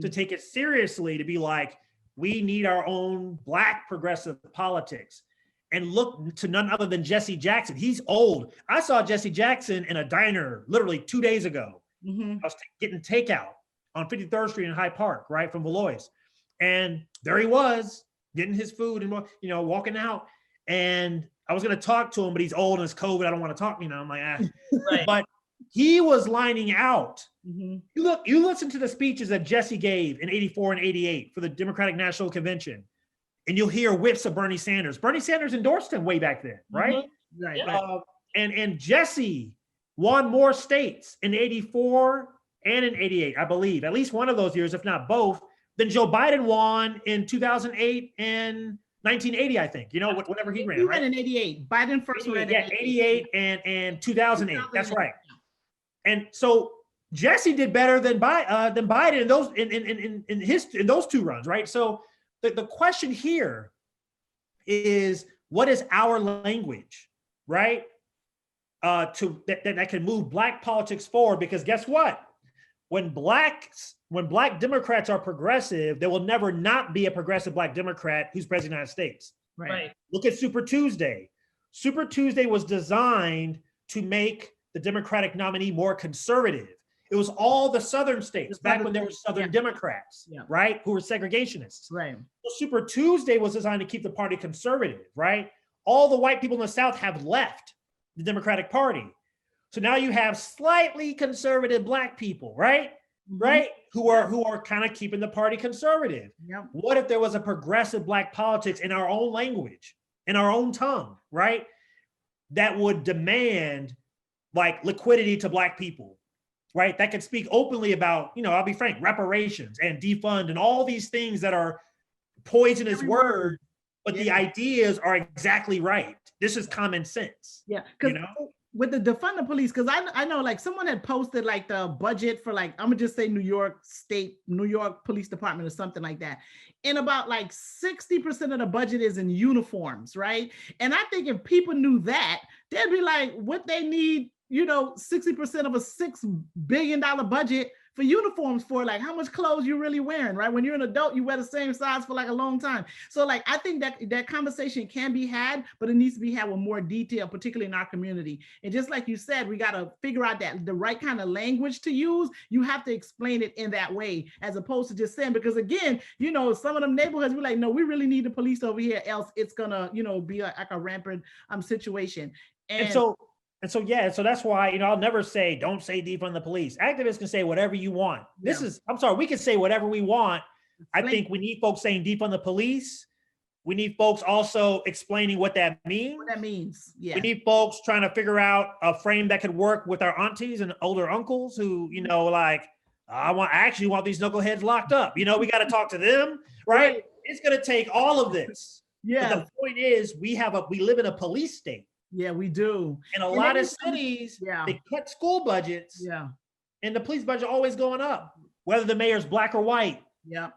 Speaker 3: to
Speaker 1: Mhm.
Speaker 3: take it seriously, to be like, we need our own Black progressive politics. And look to none other than Jesse Jackson. He's old. I saw Jesse Jackson in a diner literally 2 days ago.
Speaker 1: Mhm.
Speaker 3: I was getting takeout on 53rd Street in Hyde Park, right, from Valois. And there he was getting his food and, you know, walking out. And I was going to talk to him, but he's old and it's COVID. I don't want to talk, you know, I'm like, ah.
Speaker 2: Right.
Speaker 3: But he was lining out.
Speaker 1: Mhm.
Speaker 3: You listen to the speeches that Jesse gave in 84 and 88 for the Democratic National Convention, and you'll hear whiffs of Bernie Sanders. Bernie Sanders endorsed him way back then, right?
Speaker 2: Mhm.
Speaker 1: Right.
Speaker 2: Yeah.
Speaker 1: Right.
Speaker 3: And Jesse won more states in 84 and in 88, I believe, at least one of those years, if not both, than Joe Biden won in 2008 and 1980, I think. You know, whatever he ran,
Speaker 1: He ran
Speaker 3: right?
Speaker 1: in 88. Biden first ran in
Speaker 3: Yeah, 88 and 2008. That's right. And so Jesse did better than Biden in those in those two runs, right? So the question here is, what is our language, right? That can move Black politics forward, because guess what? When Black Democrats are progressive, there will never not be a progressive Black Democrat who's president of the United States.
Speaker 2: Right.
Speaker 3: Look at Super Tuesday. Super Tuesday was designed to make the Democratic nominee more conservative. It was all the Southern states back when there were Southern Democrats, right, who were segregationists.
Speaker 1: Right.
Speaker 3: So Super Tuesday was designed to keep the party conservative, right? All the white people in the South have left the Democratic Party. So now you have slightly conservative Black people, right? right? Who are kind of keeping the party conservative.
Speaker 1: Yep.
Speaker 3: What if there was a progressive Black politics in our own language, in our own tongue, right? That would demand like liquidity to Black people, right? That could speak openly about, I'll be frank, reparations and defund and all these things that are poisonous words, but the ideas are exactly right. This is common sense.
Speaker 1: Yeah, because with the defund the police, because I know like someone had posted like the budget for like, I'm gonna just say New York Police Department or something like that. And about like 60% of the budget is in uniforms, right? And I think if people knew that, they'd be like, what they need, 60% of a $6 billion budget for uniforms for, like, how much clothes you really wearing, right? When you're an adult, you wear the same size for like a long time. So like, I think that conversation can be had, but it needs to be had with more detail, particularly in our community. And just like you said, we got to figure out that the right kind of language to use. You have to explain it in that way, as opposed to just saying, because again, some of them neighborhoods, we're like, no, we really need the police over here, else it's gonna, be like a rampant situation.
Speaker 3: And so that's why, I'll never say, don't say defund the police. Activists can say whatever you want. We can say whatever we want. I think we need folks saying defund the police. We need folks also explaining what that means.
Speaker 1: Yeah.
Speaker 3: We need folks trying to figure out a frame that could work with our aunties and older uncles who, like, I actually want these knuckleheads locked up. We got to talk to them, right? It's going to take all of this.
Speaker 1: Yeah.
Speaker 3: But the point is, we live in a police state.
Speaker 1: Yeah, we do.
Speaker 3: In a lot of cities, they cut school budgets.
Speaker 1: Yeah.
Speaker 3: And the police budget always going up, whether the mayor's Black or white.
Speaker 1: Yeah.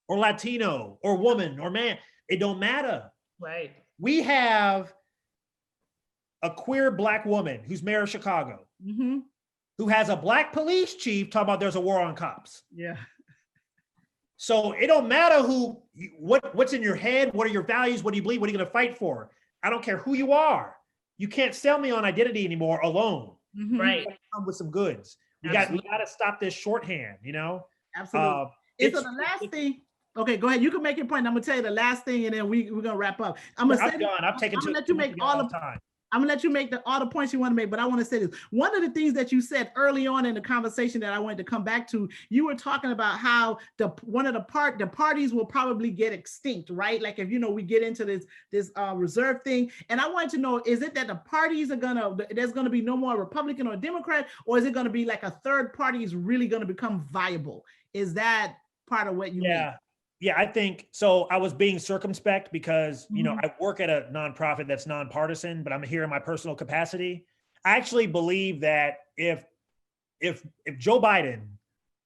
Speaker 3: Or Latino or woman or man. It don't matter.
Speaker 2: Right.
Speaker 3: We have a queer Black woman who's mayor of Chicago, who has a Black police chief talking about there's a war on cops.
Speaker 1: Yeah.
Speaker 3: So it don't matter what's in your head, what are your values, what do you believe, what are you going to fight for? I don't care who you are. You can't sell me on identity anymore alone.
Speaker 2: Right.
Speaker 3: Come with some goods. We got to stop this shorthand,
Speaker 1: Absolutely. So the last thing. Okay, go ahead. You can make your point. I'm gonna tell you the last thing, and then we're gonna wrap up. I'm gonna let you make all the time. I'm gonna let you make all the points you want to make, but I want to say this. One of the things that you said early on in the conversation that I wanted to come back to, you were talking about how the parties will probably get extinct, right? Like if we get into this reserve thing, and I wanted to know, is it that the parties there's gonna be no more Republican or Democrat, or is it gonna be like a third party is really gonna become viable? Is that part of what you mean?
Speaker 3: Yeah, I think so. I was being circumspect because, I work at a nonprofit that's nonpartisan, but I'm here in my personal capacity. I actually believe that if Joe Biden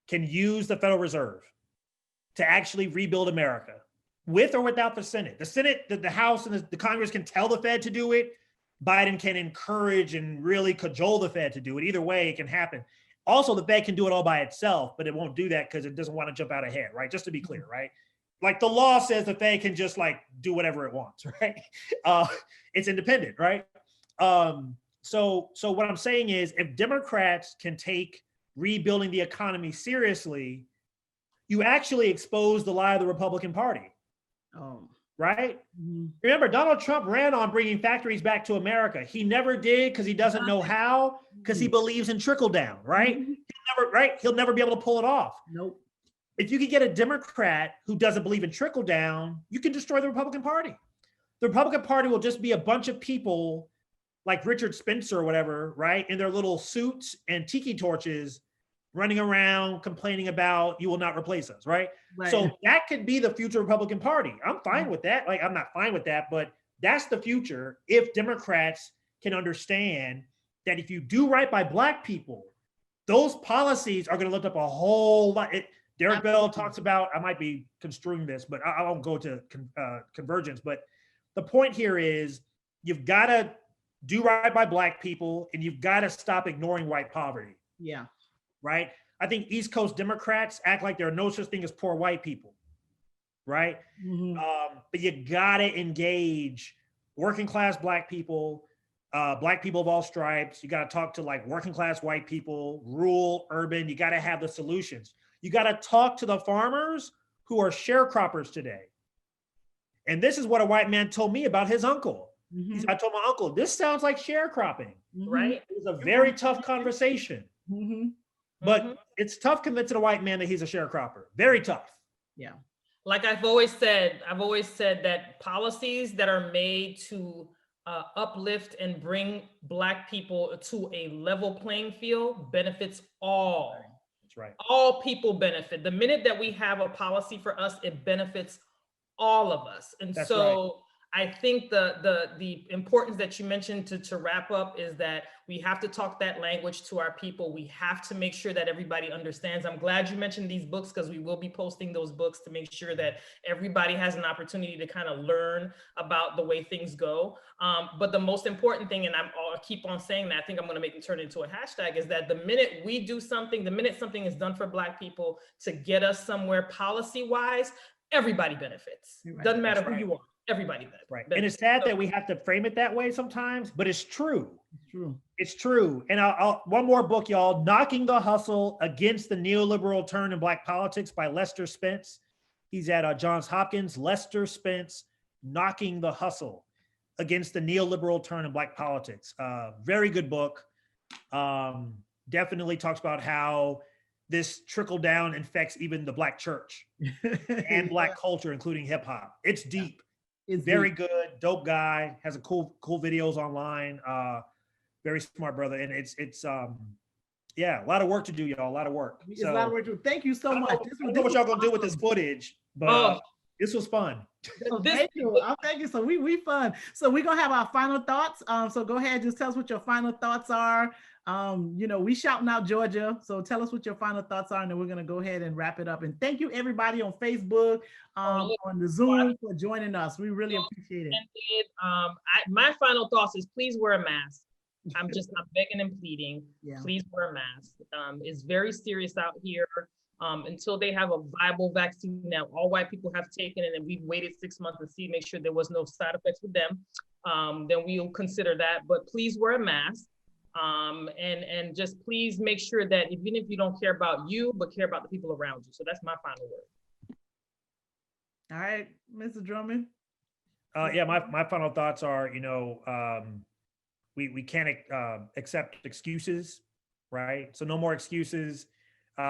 Speaker 3: can use the Federal Reserve to actually rebuild America, with or without the Senate, the House and the Congress can tell the Fed to do it. Biden can encourage and really cajole the Fed to do it. Either way, it can happen. Also, the Fed can do it all by itself, but it won't do that because it doesn't want to jump out ahead, right? Just to be clear, right? Like the law says the Fed can just like do whatever it wants, right? It's independent, right? So what I'm saying is if Democrats can take rebuilding the economy seriously, you actually expose the lie of the Republican Party, right? Remember, Donald Trump ran on bringing factories back to America. He never did because he doesn't know how, because he believes in trickle down, right? He'll never be able to pull it off.
Speaker 1: Nope.
Speaker 3: If you could get a Democrat who doesn't believe in trickle down, you can destroy the Republican Party. The Republican Party will just be a bunch of people like Richard Spencer or whatever, right? In their little suits and tiki torches running around complaining about you will not replace us, right? So that could be the future Republican Party. I'm fine with that. Like, I'm not fine with that, but that's the future if Democrats can understand that if you do right by Black people, those policies are going to lift up a whole lot. Derek Bell talks about, I might be construing this, but I won't go to convergence. But the point here is you've got to do right by Black people and you've got to stop ignoring white poverty.
Speaker 1: Yeah.
Speaker 3: Right? I think East Coast Democrats act like there are no such thing as poor white people. Right? But you got to engage working class Black people, Black people of all stripes. You got to talk to like working class white people, rural, urban. You got to have the solutions. You got to talk to the farmers who are sharecroppers today. And this is what a white man told me about his uncle. I told my uncle, this sounds like sharecropping.
Speaker 2: Right.
Speaker 3: It was a very tough conversation. But
Speaker 2: Mhm.
Speaker 3: it's tough convincing a white man that he's a sharecropper. Very tough.
Speaker 1: Yeah.
Speaker 2: Like I've always said that policies that are made to uplift and bring Black people to a level playing field benefits all.
Speaker 3: That's right.
Speaker 2: All people benefit. The minute that we have a policy for us, it benefits all of us. And
Speaker 3: That's
Speaker 2: so I think the importance that you mentioned to wrap up is that we have to talk that language to our people. We have to make sure that everybody understands. I'm glad you mentioned these books because we will be posting those books to make sure that everybody has an opportunity to kind of learn about the way things go. But the most important thing, and I'll keep on saying that, I think I'm going to make it turn into a hashtag, is that the minute we do something, the minute something is done for Black people to get us somewhere policy-wise, everybody benefits.
Speaker 1: Right.
Speaker 2: Doesn't matter
Speaker 3: That's
Speaker 2: who
Speaker 3: right.
Speaker 2: you are. Everybody benefits.
Speaker 3: Right. And it's sad that we have to frame it that way sometimes, but it's true.
Speaker 1: It's true.
Speaker 3: It's true. And one more book, y'all, Knocking the Hustle Against the Neoliberal Turn in Black Politics by Lester Spence. He's at Johns Hopkins. Lester Spence, Knocking the Hustle Against the Neoliberal Turn in Black Politics. Very good book. Definitely talks about how this trickle down infects even the Black church and Black culture, including hip hop. It's deep.
Speaker 1: It's
Speaker 3: Very
Speaker 1: deep.
Speaker 3: good, dope guy, has a cool videos online. Very smart brother. And it's yeah, a lot of work to do, y'all. A lot of work.
Speaker 1: It's a lot of work to do. Thank you so
Speaker 3: I don't
Speaker 1: much.
Speaker 3: know, I don't know what y'all gonna do with this footage, but this was fun.
Speaker 1: Thank you. Thank you. So we fun. So we're gonna have our final thoughts. So go ahead, just tell us what your final thoughts are. We shouting out Georgia. So tell us what your final thoughts are, and then we're gonna go ahead and wrap it up. And thank you everybody on Facebook, on the Zoom for joining us. We really appreciate it.
Speaker 2: My final thoughts is please wear a mask. I'm begging and pleading.
Speaker 1: Yeah.
Speaker 2: Please wear a mask. It's very serious out here. Until they have a viable vaccine that all white people have taken, and then we've waited 6 months to make sure there was no side effects with them, then we'll consider that. But please wear a mask. And just please make sure that even if you don't care about you, but care about the people around you. So that's my final word.
Speaker 1: All right, Mr. Drummond.
Speaker 3: Yeah, my final thoughts are, we can't accept excuses, right? So no more excuses.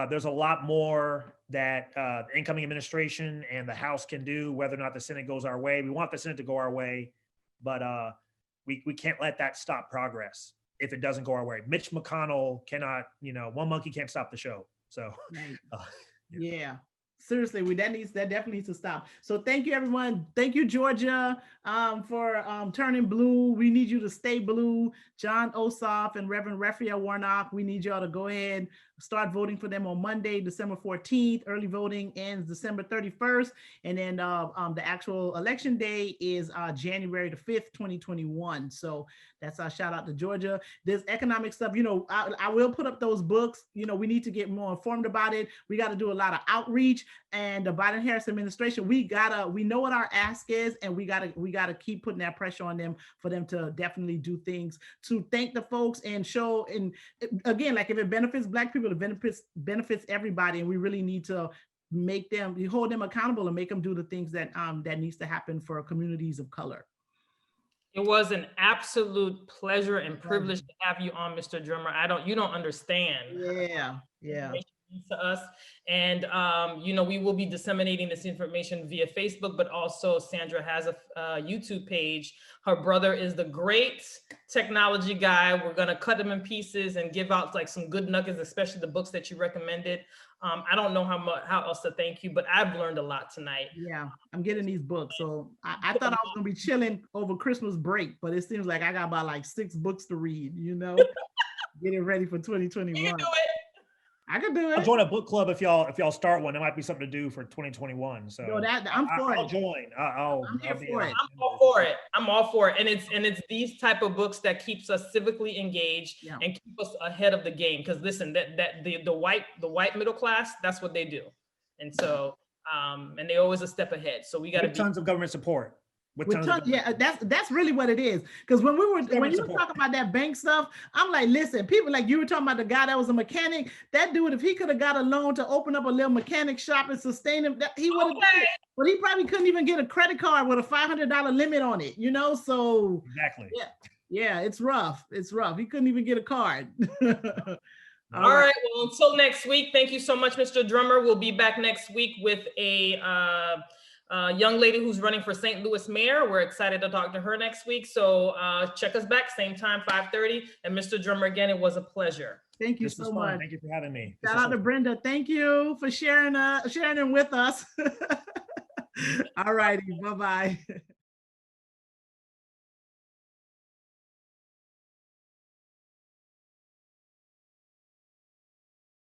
Speaker 3: There's a lot more that the incoming administration and the House can do, whether or not the Senate goes our way. We want the Senate to go our way, but we can't let that stop progress if it doesn't go our way. Mitch McConnell cannot, one monkey can't stop the show. So,
Speaker 1: yeah. Seriously, that definitely needs to stop. So thank you, everyone. Thank you, Georgia, for turning blue. We need you to stay blue. John Ossoff and Reverend Raphael Warnock, we need y'all to go ahead, start voting for them on Monday, December 14th. Early voting ends December 31st. And then the actual election day is January the 5th, 2021. So that's our shout out to Georgia. There's economic stuff, I will put up those books. We need to get more informed about it. We got to do a lot of outreach. And the Biden-Harris administration, we know what our ask is, and we gotta keep putting that pressure on them for them to definitely do things to thank the folks and show. And again, like if it benefits Black people, it benefits everybody, and we really need to hold them accountable and make them do the things that needs to happen for communities of color.
Speaker 2: It was an absolute pleasure and privilege to have you on, Mr. Drummer. You don't understand.
Speaker 1: Yeah.
Speaker 2: To us, and we will be disseminating this information via Facebook, but also Sandra has a YouTube page. Her brother is the great technology guy. We're gonna cut them in pieces and give out like some good nuggets, especially the books that you recommended. I don't know how else to thank you, but I've learned a lot tonight.
Speaker 1: Yeah, I'm getting these books. So I thought I was gonna be chilling over Christmas break, but it seems like I got about like 6 books to read, getting ready for 2021.
Speaker 2: You can do it.
Speaker 1: I could do it.
Speaker 3: I'll join a book club if y'all start one. That might be something to do for 2021. So
Speaker 1: I'm for it.
Speaker 3: I'll join.
Speaker 1: I'm here for it.
Speaker 2: I'm all for it. I'm all for it. And it's these type of books that keeps us civically engaged and keep us ahead of the game. Because listen, the white middle class, that's what they do. And so and they always a step ahead. So we got
Speaker 3: tons of government support.
Speaker 1: That's really what it is. Because when you were talking about that bank stuff, I'm like, listen, people like you were talking about the guy that was a mechanic. That dude, if he could have got a loan to open up a little mechanic shop and sustain him, he would have done it. But he probably couldn't even get a credit card with a $500 limit on it. So
Speaker 3: exactly.
Speaker 1: Yeah, it's rough. It's rough. He couldn't even get a card.
Speaker 2: All right. Well, until next week, thank you so much, Mr. Drummer. We'll be back next week with a young lady who's running for St. Louis mayor. We're excited to talk to her next week. So check us back, same time, 5:30. And Mr. Drummer, again, it was a pleasure.
Speaker 1: Thank you
Speaker 3: This was
Speaker 1: so
Speaker 3: fun.
Speaker 1: much.
Speaker 3: Thank you for having me. This
Speaker 1: Shout
Speaker 3: was
Speaker 1: out to
Speaker 3: so-
Speaker 1: Brenda. Thank you for sharing them with us. All righty. Bye-bye.